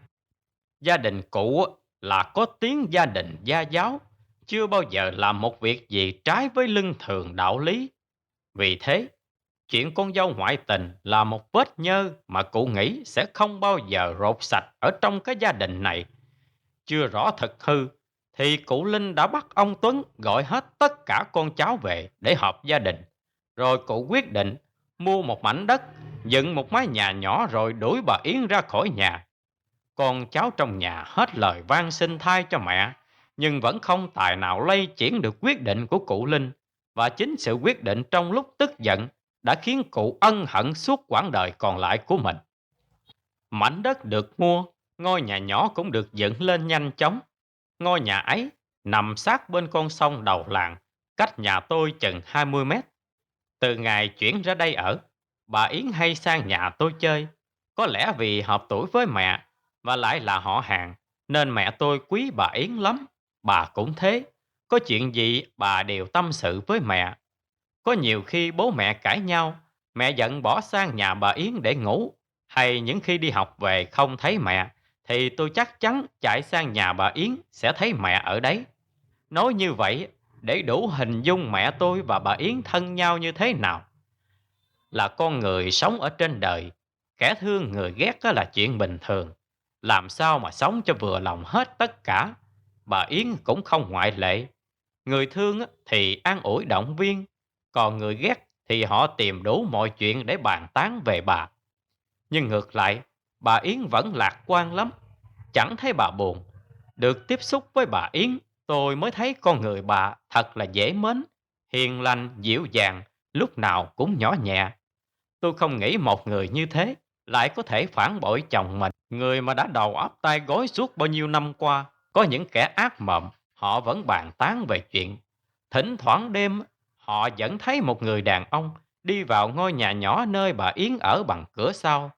S1: Gia đình cụ là có tiếng gia đình gia giáo, chưa bao giờ làm một việc gì trái với lưng thường đạo lý. Vì thế, chuyện con dâu ngoại tình là một vết nhơ mà cụ nghĩ sẽ không bao giờ rột sạch ở trong cái gia đình này. Chưa rõ thật hư, thì cụ Linh đã bắt ông Tuấn gọi hết tất cả con cháu về để họp gia đình. Rồi cụ quyết định mua một mảnh đất, dựng một mái nhà nhỏ rồi đuổi bà Yến ra khỏi nhà. Con cháu trong nhà hết lời van xin thay cho mẹ, nhưng vẫn không tài nào lay chuyển được quyết định của cụ Linh. Và chính sự quyết định trong lúc tức giận đã khiến cụ ân hận suốt quãng đời còn lại của mình. Mảnh đất được mua, ngôi nhà nhỏ cũng được dựng lên nhanh chóng. Ngôi nhà ấy nằm sát bên con sông đầu làng, cách nhà tôi chừng 20 mét. Từ ngày chuyển ra đây ở, bà Yến hay sang nhà tôi chơi. Có lẽ vì hợp tuổi với mẹ và lại là họ hàng, nên mẹ tôi quý bà Yến lắm. Bà cũng thế, có chuyện gì bà đều tâm sự với mẹ. Có nhiều khi bố mẹ cãi nhau, mẹ giận bỏ sang nhà bà Yến để ngủ. Hay những khi đi học về không thấy mẹ, thì tôi chắc chắn chạy sang nhà bà Yến sẽ thấy mẹ ở đấy. Nói như vậy để đủ hình dung mẹ tôi và bà Yến thân nhau như thế nào. Là con người sống ở trên đời, kẻ thương người ghét đó là chuyện bình thường. Làm sao mà sống cho vừa lòng hết tất cả. Bà Yến cũng không ngoại lệ. Người thương thì an ủi động viên, còn người ghét thì họ tìm đủ mọi chuyện để bàn tán về bà. Nhưng ngược lại, bà Yến vẫn lạc quan lắm, chẳng thấy bà buồn. Được tiếp xúc với bà Yến, tôi mới thấy con người bà thật là dễ mến, hiền lành, dịu dàng, lúc nào cũng nhỏ nhẹ. Tôi không nghĩ một người như thế lại có thể phản bội chồng mình, người mà đã đầu óc tay gối suốt bao nhiêu năm qua. Có những kẻ ác mộng, họ vẫn bàn tán về chuyện. Thỉnh thoảng đêm, họ vẫn thấy một người đàn ông đi vào ngôi nhà nhỏ nơi bà Yến ở bằng cửa sau.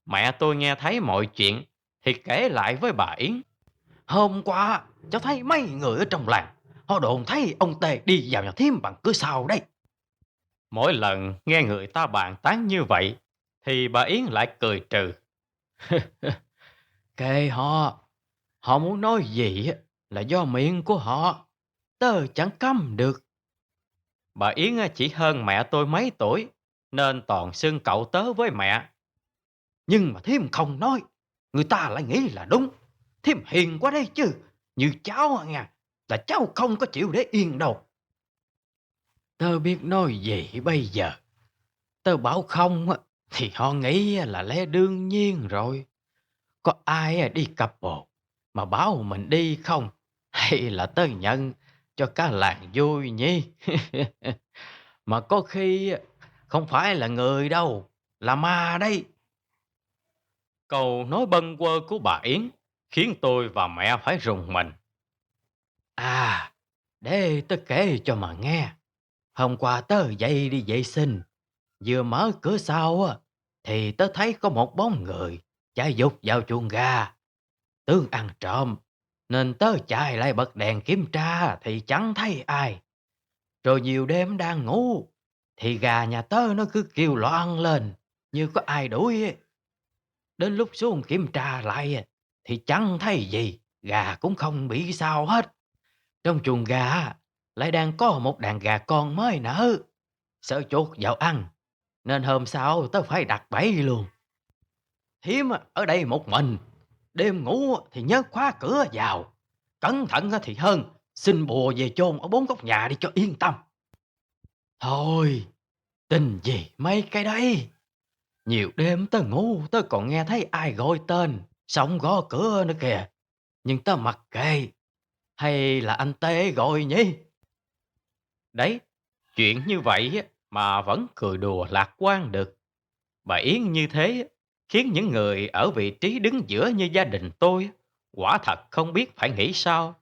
S1: Mẹ tôi nghe thấy mọi chuyện thì kể lại với bà Yến. Hôm qua, cháu thấy mấy người ở trong làng, họ đồn thấy ông Tề đi vào nhà thím bằng cửa sau đấy. Mỗi lần nghe người ta bàn tán như vậy, thì bà Yến lại cười trừ. Kệ họ, họ muốn nói gì là do miệng của họ, tớ chẳng cấm được. Bà Yến chỉ hơn mẹ tôi mấy tuổi, nên toàn xưng cậu tớ với mẹ. Nhưng mà thím không nói, người ta lại nghĩ là đúng. Thím hiền quá đấy chứ, như cháu nha, là cháu không có chịu để yên đâu. Tớ biết nói gì bây giờ.
S2: Tớ bảo không á, thì họ nghĩ là lẽ đương nhiên rồi. Có ai đi couple mà bảo mình đi không? Hay là tớ nhận cho cả làng vui nhỉ? Mà có khi không phải là người đâu, là ma đấy.
S1: Câu nói bâng quơ của bà Yến khiến tôi và mẹ phải rùng mình.
S2: À, để tớ kể cho mà nghe. Hôm qua tớ dậy đi vệ sinh, vừa mở cửa sau á, thì tớ thấy có một bóng người chạy vụt vào chuồng gà. Tưởng ăn trộm, nên tớ chạy lại bật đèn kiểm tra thì chẳng thấy ai. Rồi nhiều đêm đang ngủ, thì gà nhà tớ nó cứ kêu loạn lên, như có ai đuổi ấy. Đến lúc xuống kiểm tra lại thì chẳng thấy gì, gà cũng không bị sao hết. Trong chuồng gà lại đang có một đàn gà con mới nở. Sợ chuột vào ăn, nên hôm sau tớ phải đặt bẫy luôn. Hiếm ở đây một mình, đêm ngủ thì nhớ khóa cửa vào. Cẩn thận thì hơn, xin bùa về chôn ở bốn góc nhà đi cho yên tâm. Thôi, tin gì mấy cái đấy. Nhiều đêm tớ ngủ tớ còn nghe thấy ai gọi tên, xong gõ cửa nữa kìa. Nhưng tớ mặc kệ. Hay là anh Tê gọi nhỉ?
S1: Đấy, chuyện như vậy á, mà vẫn cười đùa lạc quan được. Bà Yến như thế á, khiến những người ở vị trí đứng giữa như gia đình tôi á, quả thật không biết phải nghĩ sao.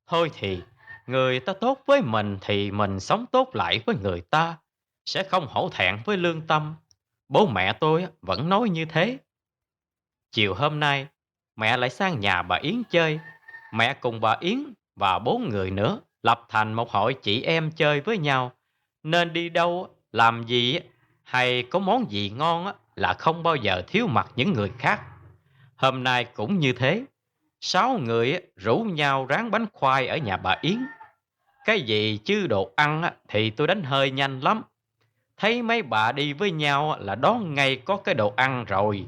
S1: Thôi thì, người ta tốt với mình thì mình sống tốt lại với người ta, sẽ không hổ thẹn với lương tâm. Bố mẹ tôi á, vẫn nói như thế. Chiều hôm nay, mẹ lại sang nhà bà Yến chơi. Mẹ cùng bà Yến và 4 người nữa lập thành một hội chị em chơi với nhau. Nên đi đâu, làm gì hay có món gì ngon là không bao giờ thiếu mặt những người khác. Hôm nay cũng như thế. 6 người rủ nhau rán bánh khoai ở nhà bà Yến. Cái gì chứ đồ ăn thì tôi đánh hơi nhanh lắm. Thấy mấy bà đi với nhau là đón ngay có cái đồ ăn rồi.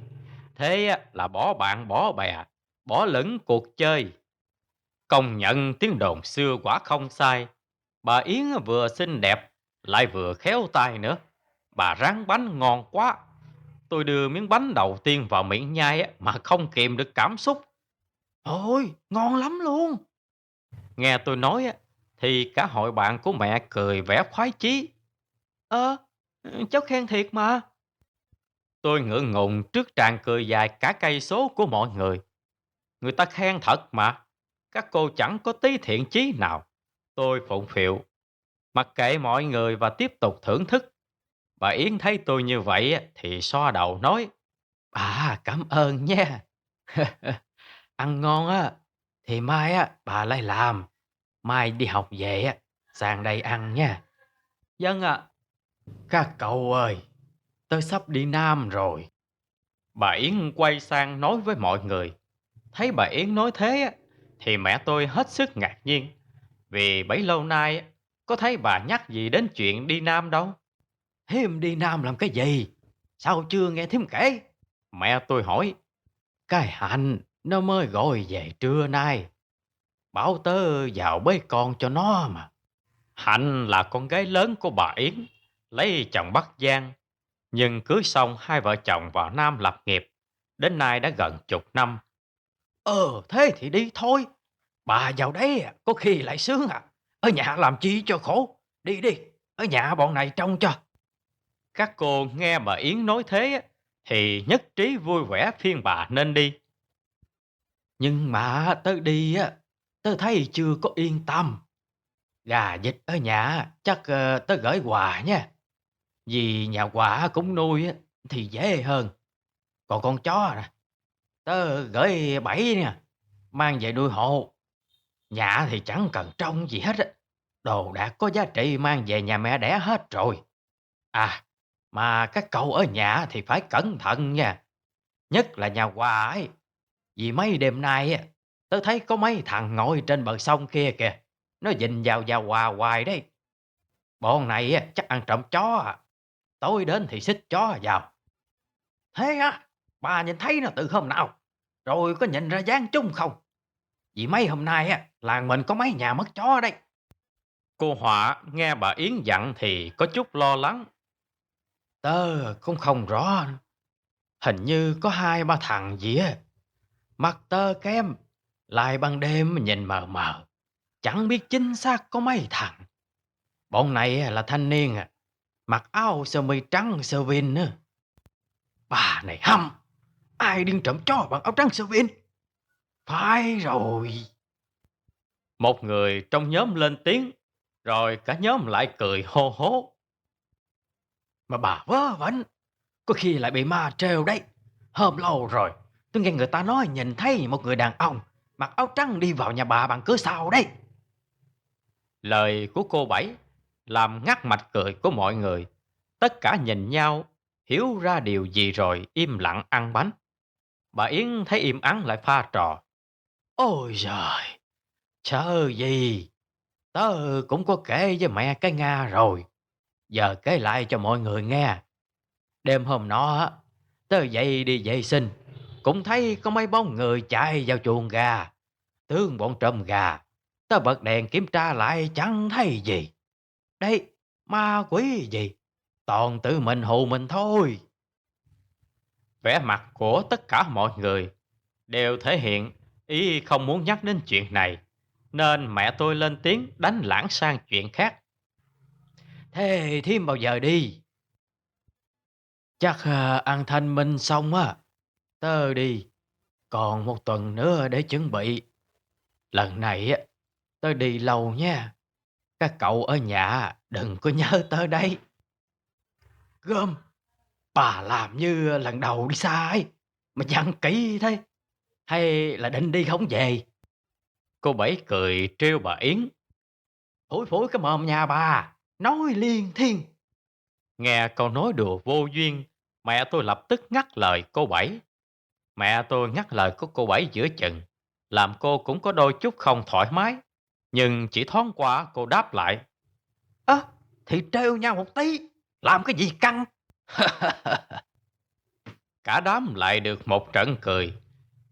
S1: Thế là bỏ bạn bỏ bè, bỏ lửng cuộc chơi. Công nhận tiếng đồn xưa quả không sai. Bà Yến vừa xinh đẹp, lại vừa khéo tay nữa. Bà rán bánh ngon quá. Tôi đưa miếng bánh đầu tiên vào miệng nhai mà không kìm được cảm xúc.
S2: Ôi, ngon lắm luôn.
S1: Nghe tôi nói thì cả hội bạn của mẹ cười vẻ khoái chí.
S2: Ơ, cháu khen thiệt mà.
S1: Tôi ngượng ngùng trước tràng cười dài cả cây số của mọi người. Người ta khen thật mà. Các cô chẳng có tí thiện chí nào. Tôi phụng phịu, mặc kệ mọi người và tiếp tục thưởng thức. Bà Yến thấy tôi như vậy thì xoa đầu nói.
S2: À, cảm ơn nha. Ăn ngon á, thì mai bà lại làm. Mai đi học về sang đây ăn nha. Vâng ạ. Các cậu ơi, tôi sắp đi Nam rồi.
S1: Bà Yến quay sang nói với mọi người. Thấy bà Yến nói thế thì mẹ tôi hết sức ngạc nhiên. Vì bấy lâu nay có thấy bà nhắc gì đến chuyện đi Nam đâu.
S2: Thím đi Nam làm cái gì? Sao chưa nghe thím kể?
S1: Mẹ tôi hỏi.
S2: Cái Hạnh nó mới gọi về trưa nay. Bảo tớ vào bế con cho nó mà.
S1: Hạnh là con gái lớn của bà Yến, lấy chồng Bắc Giang. Nhưng cưới xong hai vợ chồng vào Nam lập nghiệp. Đến nay đã gần chục năm.
S2: Thế thì đi thôi. Bà vào đấy có khi lại sướng à. Ở nhà làm chi cho khổ. Đi đi, ở nhà bọn này trông cho.
S1: Các cô nghe bà Yến nói thế thì nhất trí vui vẻ phiên bà nên đi.
S2: Nhưng mà tớ đi tớ thấy chưa có yên tâm. Gà vịt ở nhà chắc tớ gửi quà nha. Vì nhà quà cũng nuôi thì dễ hơn. Còn con chó nè, tớ gửi 7 nè, mang về nuôi hộ. Nhà thì chẳng cần trông gì hết á. Đồ đạc có giá trị mang về nhà mẹ đẻ hết rồi. À, mà các cậu ở nhà thì phải cẩn thận nha. Nhất là nhà quà ấy. Vì mấy đêm nay tớ thấy có mấy thằng ngồi trên bờ sông kia kìa. Nó nhìn vào nhà quà hoài đấy. Bọn này chắc ăn trộm chó à. Tối đến thì xích chó vào. Thế á, bà nhìn thấy nó từ hôm nào? Rồi có nhìn ra dáng chung không? Vì mấy hôm nay làng mình có mấy nhà mất chó đây.
S1: Cô Họa nghe bà Yến dặn thì có chút lo lắng.
S2: Tớ cũng không rõ. Hình như có hai ba thằng gì á. Mặt tớ kém, lại ban đêm nhìn mờ mờ. Chẳng biết chính xác có mấy thằng. Bọn này là thanh niên à. Mặc áo sơ mi trắng sơ vin nữa. Bà này hâm. Ai điên trộm chó bằng áo trắng sơ vin? Phải rồi.
S1: Một người trong nhóm lên tiếng, rồi cả nhóm lại cười hô hố.
S2: Mà bà vớ vẩn. Có khi lại bị ma trêu đấy. Hôm lâu rồi tôi nghe người ta nói nhìn thấy một người đàn ông mặc áo trắng đi vào nhà bà bằng cửa sau đấy.
S1: Lời của cô Bảy làm ngắt mạch cười của mọi người. Tất cả nhìn nhau, hiểu ra điều gì rồi im lặng ăn bánh. Bà Yến thấy im ắng lại pha trò.
S2: Ôi giời, sợ gì. Tớ cũng có kể với mẹ cái Nga rồi. Giờ kể lại cho mọi người nghe. Đêm hôm nọ á, tớ dậy đi vệ sinh, cũng thấy có mấy bóng người chạy vào chuồng gà. Tưởng bọn trộm gà. Tớ bật đèn kiểm tra lại chẳng thấy gì. Đấy, ma quỷ gì. Toàn tự mình hù mình thôi.
S1: Vẻ mặt của tất cả mọi người đều thể hiện ý không muốn nhắc đến chuyện này, nên mẹ tôi lên tiếng đánh lảng sang chuyện khác.
S2: Thế Thiêm bao giờ đi? Chắc ăn thanh minh xong á. Tớ đi. Còn một tuần nữa để chuẩn bị. Lần này á, tớ đi lâu nha. Các cậu ở nhà đừng có nhớ tớ đấy. Gơm, bà làm như lần đầu đi xa ấy. Mà dặn kỹ thế. Hay là định đi không về?
S1: Cô Bảy cười trêu bà Yến.
S2: Phủi phủi cái mồm nhà bà. Nói liên thiên.
S1: Nghe câu nói đùa vô duyên, mẹ tôi lập tức ngắt lời cô Bảy. Mẹ tôi ngắt lời của cô Bảy giữa chừng, làm cô cũng có đôi chút không thoải mái. Nhưng chỉ thoáng qua cô đáp lại.
S2: Ơ, thì trêu nhau một tí. Làm cái gì căng?
S1: Cả đám lại được một trận cười.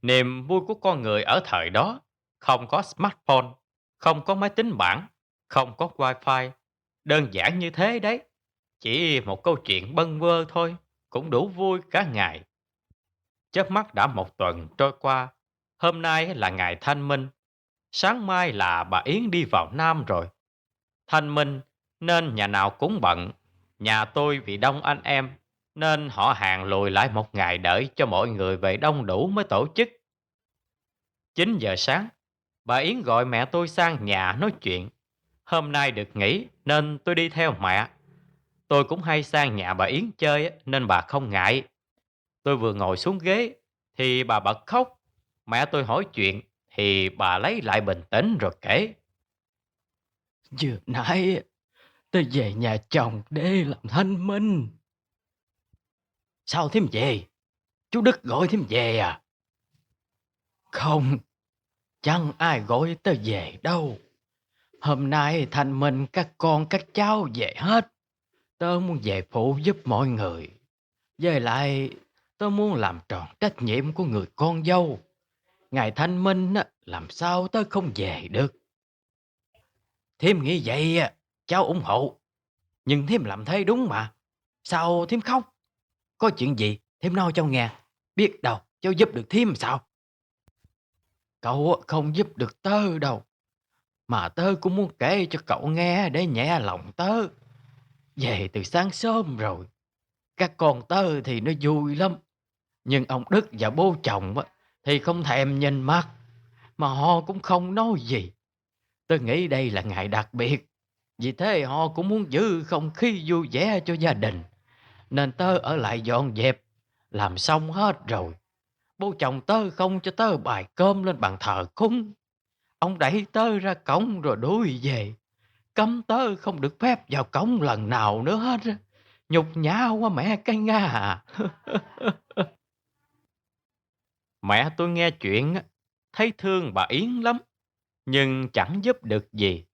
S1: Niềm vui của con người ở thời đó, không có smartphone, không có máy tính bảng, không có wifi. Đơn giản như thế đấy. Chỉ một câu chuyện bâng vơ thôi, cũng đủ vui cả ngày. Chớp mắt đã một tuần trôi qua. Hôm nay là ngày Thanh Minh. Sáng mai là bà Yến đi vào Nam rồi. Thanh Minh nên nhà nào cũng bận. Nhà tôi vì đông anh em nên họ hàng lùi lại một ngày đợi cho mọi người về đông đủ mới tổ chức. 9 giờ sáng, bà Yến gọi mẹ tôi sang nhà nói chuyện. Hôm nay được nghỉ nên tôi đi theo mẹ. Tôi cũng hay sang nhà bà Yến chơi á, nên bà không ngại. Tôi vừa ngồi xuống ghế thì bà bật khóc. Mẹ tôi hỏi chuyện thì bà lấy lại bình tĩnh rồi kể.
S2: Vừa nãy tôi về nhà chồng để làm thanh minh. Sao thím về? Chú Đức gọi thím về à? Không, chẳng ai gọi tớ về đâu. Hôm nay thanh minh các con các cháu về hết. Tớ muốn về phụ giúp mọi người. Với lại tớ muốn làm tròn trách nhiệm của người con dâu. Ngày thanh minh á, làm sao tớ không về được. Thím nghĩ vậy á, cháu ủng hộ. Nhưng thím làm thế đúng mà. Sao thím khóc? Có chuyện gì thím nói cho nghe. Biết đâu cháu giúp được thím sao? Cậu không giúp được tớ đâu. Mà tớ cũng muốn kể cho cậu nghe để nhẹ lòng tớ. Về từ sáng sớm rồi. Các con tớ thì nó vui lắm. Nhưng ông Đức và bố chồng á, thì không thèm nhìn mặt. Mà họ cũng không nói gì. Tớ nghĩ đây là ngày đặc biệt. Vì thế họ cũng muốn giữ không khí vui vẻ cho gia đình. Nên tớ ở lại dọn dẹp. Làm xong hết rồi. Bố chồng tớ không cho tớ bài cơm lên bàn thờ cúng. Ông đẩy tớ ra cổng rồi đuổi về. Cấm tớ không được phép vào cổng lần nào nữa hết. Nhục nhã quá mẹ cái Nga à.
S1: Mẹ tôi nghe chuyện á, thấy thương bà Yến lắm. Nhưng chẳng giúp được gì.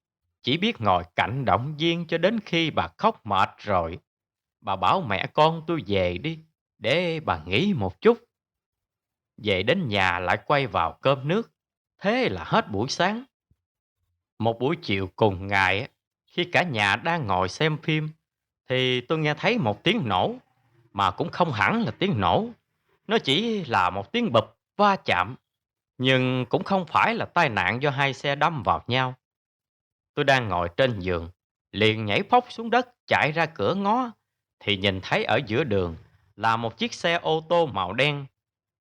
S1: Chỉ biết ngồi cạnh động viên cho đến khi bà khóc mệt rồi. Bà bảo mẹ con tôi về đi, để bà nghỉ một chút. Về đến nhà lại quay vào cơm nước. Thế là hết buổi sáng. Một buổi chiều cùng ngày, khi cả nhà đang ngồi xem phim, thì tôi nghe thấy một tiếng nổ.
S2: mà cũng không hẳn là tiếng nổ. Nó chỉ là một tiếng bụp va chạm, nhưng cũng không phải là tai nạn do hai xe đâm vào nhau. Tôi đang ngồi trên giường, liền nhảy phóc xuống đất chạy ra cửa ngó, thì nhìn thấy ở giữa đường là một chiếc xe ô tô màu đen.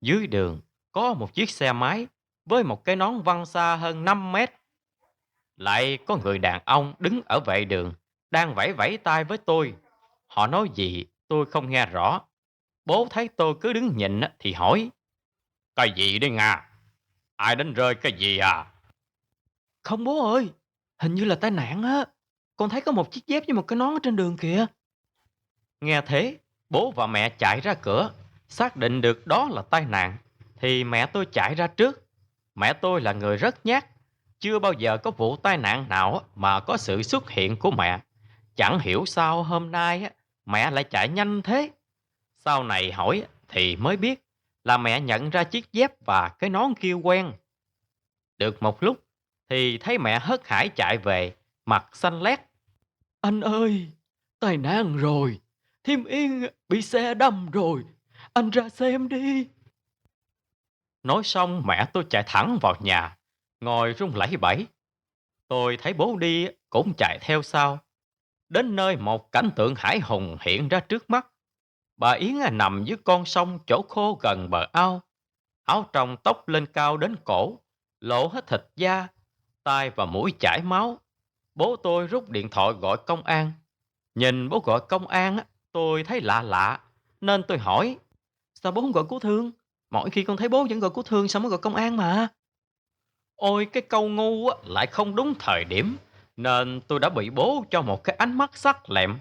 S2: Dưới đường có một chiếc xe máy với một cái nón văng xa hơn 5 mét. Lại có người đàn ông đứng ở vệ đường, đang vẫy vẫy tay với tôi. Họ nói gì tôi không nghe rõ. Bố thấy tôi cứ đứng nhìn thì hỏi: "Cái gì đấy Nga? Ai đánh rơi cái gì à?" "Không bố ơi, hình như là tai nạn á. Con thấy có một chiếc dép với một cái nón ở trên đường kìa." Nghe thế, bố và mẹ chạy ra cửa, xác định được đó là tai nạn, thì mẹ tôi chạy ra trước. Mẹ tôi là người rất nhát, chưa bao giờ có vụ tai nạn nào mà có sự xuất hiện của mẹ. Chẳng hiểu sao hôm nay mẹ lại chạy nhanh thế. Sau này hỏi thì mới biết là mẹ nhận ra chiếc dép và cái nón kia quen. Được một lúc thì thấy mẹ hớt hải chạy về, mặt xanh lét. "Anh ơi, tai nạn rồi. Thiêm Yên bị xe đâm rồi. Anh ra xem đi." Nói xong mẹ tôi chạy thẳng vào nhà, ngồi run lẩy bẩy. Tôi thấy bố đi cũng chạy theo sau. Đến nơi một cảnh tượng hãi hùng hiện ra trước mắt. Bà Yến nằm dưới con sông chỗ khô gần bờ ao. Áo trong tóc lên cao đến cổ, lộ hết thịt da, tai và mũi chảy máu. Bố tôi rút điện thoại gọi công an. Nhìn bố gọi công an tôi thấy lạ lạ, nên tôi hỏi: "Sao bố không gọi cứu thương? Mỗi khi con thấy bố vẫn gọi cứu thương, sao mới gọi công an mà?" Ôi cái câu ngu lại không đúng thời điểm, nên tôi đã bị bố cho một cái ánh mắt sắc lẹm.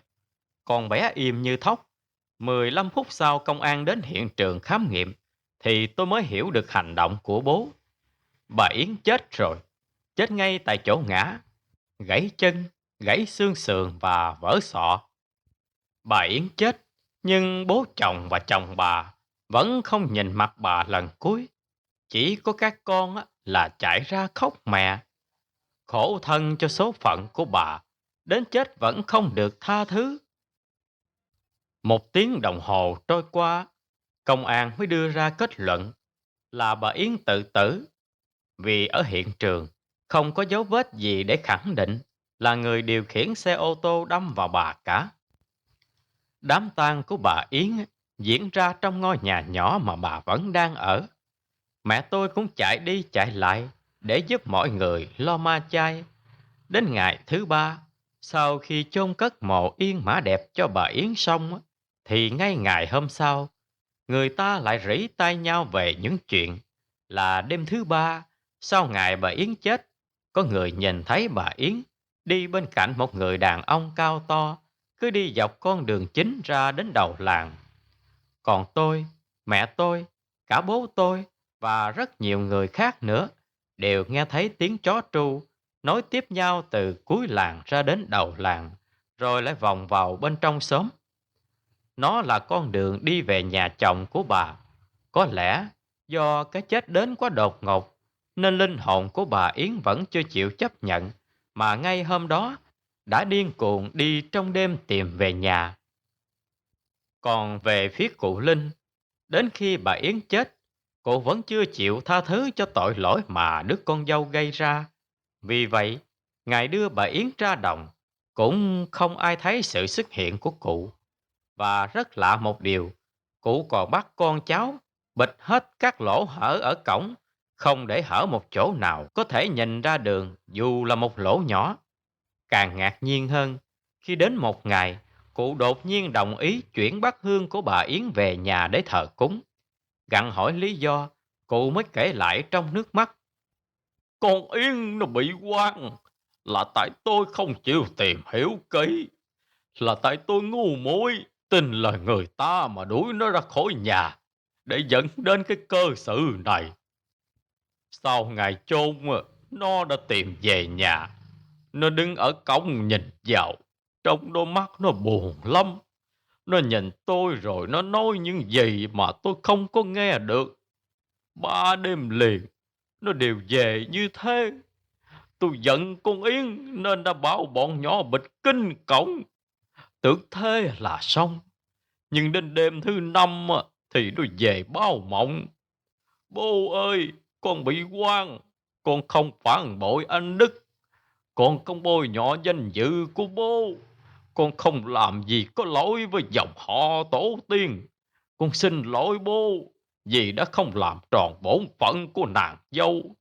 S2: Con bé im như thóc. 15 phút sau công an đến hiện trường khám nghiệm, thì tôi mới hiểu được hành động của bố. Bà Yến chết rồi, chết ngay tại chỗ ngã, gãy chân, gãy xương sườn và vỡ sọ. Bà Yến chết, nhưng bố chồng và chồng bà vẫn không nhìn mặt bà lần cuối. Chỉ có các con là chạy ra khóc mẹ. Khổ thân cho số phận của bà, đến chết vẫn không được tha thứ. 1 tiếng đồng hồ trôi qua, công an mới đưa ra kết luận là bà Yến tự tử. Vì ở hiện trường không có dấu vết gì để khẳng định là người điều khiển xe ô tô đâm vào bà cả. Đám tang của bà Yến diễn ra trong ngôi nhà nhỏ mà bà vẫn đang ở. Mẹ tôi cũng chạy đi chạy lại để giúp mọi người lo ma chay. Đến ngày thứ 3, sau khi chôn cất mộ yên mã đẹp cho bà Yến xong, thì ngay ngày hôm sau, người ta lại rỉ tai nhau về những chuyện là đêm thứ 3, sau ngày bà Yến chết, có người nhìn thấy bà Yến đi bên cạnh một người đàn ông cao to, cứ đi dọc con đường chính ra đến đầu làng. Còn tôi, mẹ tôi, cả bố tôi và rất nhiều người khác nữa đều nghe thấy tiếng chó tru nối tiếp nhau từ cuối làng ra đến đầu làng, rồi lại vòng vào bên trong xóm. Nó là con đường đi về nhà chồng của bà. Có lẽ do cái chết đến quá đột ngột, nên linh hồn của bà Yến vẫn chưa chịu chấp nhận, mà ngay hôm đó đã điên cuồng đi trong đêm tìm về nhà. Còn về phía cụ Linh, đến khi bà Yến chết, cụ vẫn chưa chịu tha thứ cho tội lỗi mà đứa con dâu gây ra. Vì vậy, ngày đưa bà Yến ra đồng, cũng không ai thấy sự xuất hiện của cụ. Và rất lạ một điều, cụ còn bắt con cháu bịt hết các lỗ hở ở cổng, không để hở một chỗ nào có thể nhìn ra đường dù là một lỗ nhỏ. Càng ngạc nhiên hơn, khi đến một ngày, cụ đột nhiên đồng ý chuyển bát hương của bà Yến về nhà để thờ cúng. Gặng hỏi lý do, cụ mới kể lại trong nước mắt: "Con Yến nó bị oan là tại tôi không chịu tìm hiểu kỹ, là tại tôi ngu muội tin lời người ta mà đuổi nó ra khỏi nhà, để dẫn đến cái cơ sự này. Sau ngày chôn, nó đã tìm về nhà. Nó đứng ở cổng nhìn vào, trong đôi mắt nó buồn lắm. Nó nhìn tôi rồi nó nói những gì mà tôi không có nghe được. 3 đêm liền, nó đều về như thế. Tôi giận con Yến nên đã bảo bọn nhỏ bịt kín cổng, tưởng thế là xong.
S3: Nhưng đến đêm thứ năm á, thì nó về báo mộng. Bố ơi, con bị oan, con không phản bội anh Đức, con không bôi nhọ danh dự của bố, con không làm gì có lỗi với dòng họ tổ tiên. Con xin lỗi bố vì đã không làm tròn bổn phận của nàng dâu.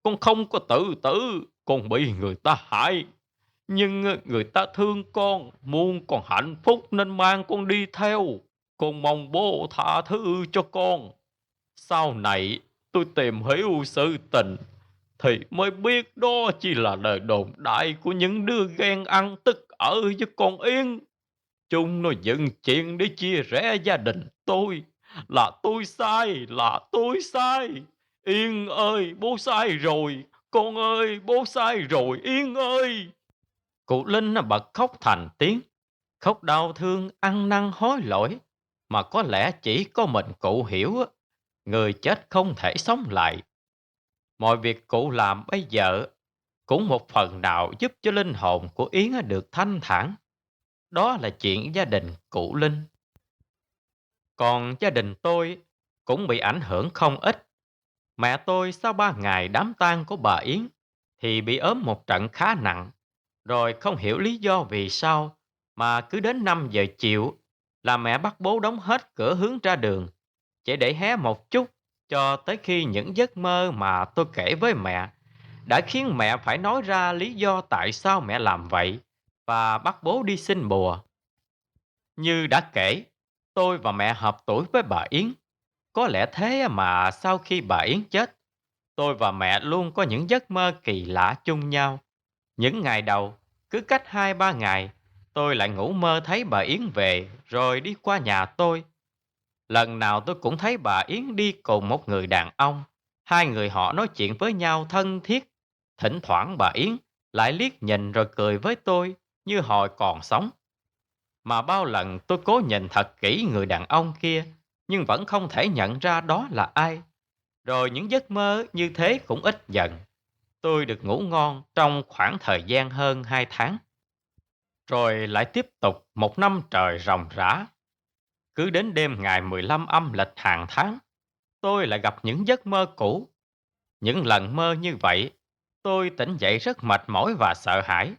S3: Con không có tự tử, con bị người ta hại. Nhưng người ta thương con, muốn con hạnh phúc nên mang con đi theo. Con mong bố tha thứ cho con. Sau này tôi tìm hiểu sự tình thì mới biết đó chỉ là lời đồn đại của những đứa ghen ăn tức ở với con Yên. Chúng nó dựng chuyện để chia rẽ gia đình tôi. Là tôi sai, là tôi sai. Yên ơi, bố sai rồi. Con ơi, bố sai rồi, Yên ơi.
S2: Cụ Linh nó bật khóc thành tiếng, khóc đau thương ăn năn hối lỗi, mà có lẽ chỉ có mình cụ hiểu á, người chết không thể sống lại. Mọi việc cụ làm bây giờ cũng một phần nào giúp cho linh hồn của Yến á được thanh thản. Đó là chuyện gia đình cụ Linh. Còn gia đình tôi cũng bị ảnh hưởng không ít. Mẹ tôi sau 3 ngày đám tang của bà Yến thì bị ốm một trận khá nặng, rồi không hiểu lý do vì sao mà cứ đến 5 giờ chiều là mẹ bắt bố đóng hết cửa hướng ra đường, chỉ để hé một chút, cho tới khi những giấc mơ mà tôi kể với mẹ đã khiến mẹ phải nói ra lý do tại sao mẹ làm vậy và bắt bố đi xin bùa. Như đã kể, tôi và mẹ hợp tuổi với bà Yến. Có lẽ thế mà sau khi bà Yến chết, tôi và mẹ luôn có những giấc mơ kỳ lạ chung nhau. Những ngày đầu, cứ cách 2-3 ngày, tôi lại ngủ mơ thấy bà Yến về rồi đi qua nhà tôi. Lần nào tôi cũng thấy bà Yến đi cùng một người đàn ông. Hai người họ nói chuyện với nhau thân thiết. Thỉnh thoảng bà Yến lại liếc nhìn rồi cười với tôi như hồi còn sống. Mà bao lần tôi cố nhìn thật kỹ người đàn ông kia, nhưng vẫn không thể nhận ra đó là ai. Rồi những giấc mơ như thế cũng ít dần. Tôi được ngủ ngon trong khoảng thời gian hơn 2 tháng. Rồi lại tiếp tục một năm trời ròng rã. Cứ đến đêm ngày 15 âm lịch hàng tháng, tôi lại gặp những giấc mơ cũ. Những lần mơ như vậy, tôi tỉnh dậy rất mệt mỏi và sợ hãi.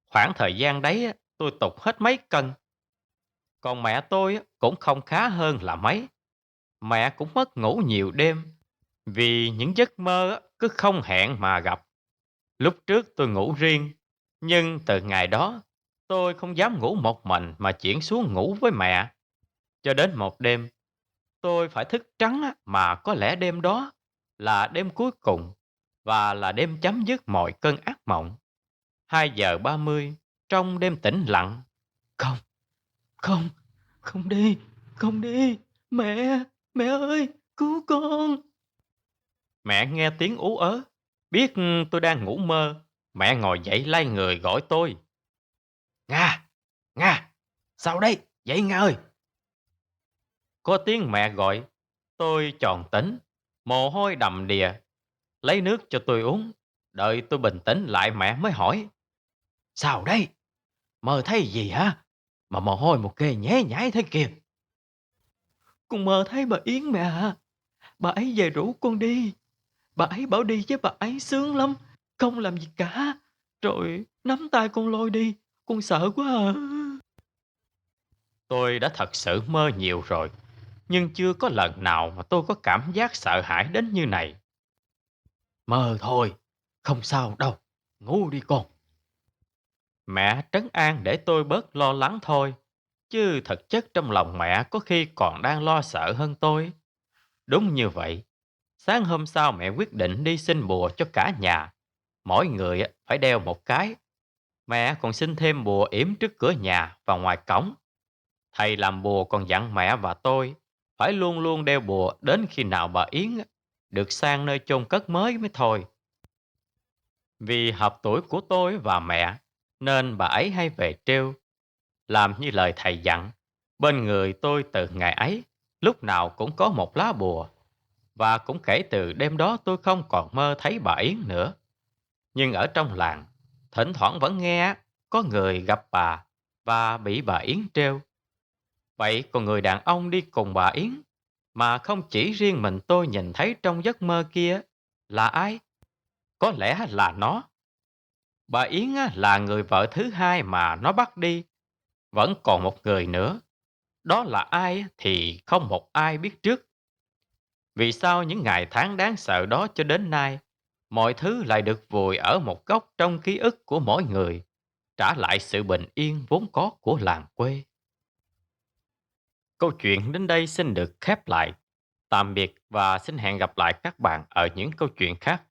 S2: Khoảng thời gian đấy tôi tụt hết mấy cân. Còn mẹ tôi cũng không khá hơn là mấy. Mẹ cũng mất ngủ nhiều đêm vì những giấc mơ cứ không hẹn mà gặp. Lúc trước tôi ngủ riêng, nhưng từ ngày đó tôi không dám ngủ một mình mà chuyển xuống ngủ với mẹ. Cho đến một đêm, tôi phải thức trắng mà có lẽ đêm đó là đêm cuối cùng và là đêm chấm dứt mọi cơn ác mộng. 2:30 trong đêm tĩnh lặng. Không, không, không đi, không đi. Mẹ, mẹ ơi, cứu con. Mẹ nghe tiếng ú ớ, biết tôi đang ngủ mơ. Mẹ ngồi dậy lay người gọi tôi. Nga, Nga, sao đây? Dậy Nga ơi. Có tiếng mẹ gọi, tôi tròn tỉnh, mồ hôi đầm đìa. Lấy nước cho tôi uống, đợi tôi bình tĩnh lại mẹ mới hỏi. Sao đây? Mơ thấy gì hả? Mà mồ hôi một kê nhễ nhãi thế kìa. Con mơ thấy bà Yến mẹ à. Bà ấy về rủ con đi. Bà ấy bảo đi với bà ấy sướng lắm, không làm gì cả. Rồi nắm tay con lôi đi, con sợ quá à. Tôi đã thật sự mơ nhiều rồi, nhưng chưa có lần nào mà tôi có cảm giác sợ hãi đến như này. Mơ thôi, không sao đâu, ngủ đi con. Mẹ trấn an để tôi bớt lo lắng thôi, chứ thực chất trong lòng mẹ có khi còn đang lo sợ hơn tôi. Đúng như vậy, sáng hôm sau mẹ quyết định đi xin bùa cho cả nhà. Mỗi người phải đeo một cái. Mẹ còn xin thêm bùa yểm trước cửa nhà và ngoài cổng. Thầy làm bùa còn dặn mẹ và tôi phải luôn luôn đeo bùa đến khi nào bà Yến được sang nơi chôn cất mới mới thôi. Vì hợp tuổi của tôi và mẹ nên bà ấy hay về trêu, làm như lời thầy dặn. Bên người tôi từ ngày ấy lúc nào cũng có một lá bùa. Và cũng kể từ đêm đó tôi không còn mơ thấy bà Yến nữa. Nhưng ở trong làng, thỉnh thoảng vẫn nghe có người gặp bà và bị bà Yến trêu. Vậy còn người đàn ông đi cùng bà Yến mà không chỉ riêng mình tôi nhìn thấy trong giấc mơ kia là ai? Có lẽ là nó. Bà Yến á, là người vợ thứ hai mà nó bắt đi. Vẫn còn một người nữa. Đó là ai á, thì không một ai biết trước. Vì sao những ngày tháng đáng sợ đó cho đến nay, mọi thứ lại được vùi ở một góc trong ký ức của mỗi người, trả lại sự bình yên vốn có của làng quê. Câu chuyện đến đây xin được khép lại. Tạm biệt và xin hẹn gặp lại các bạn ở những câu chuyện khác.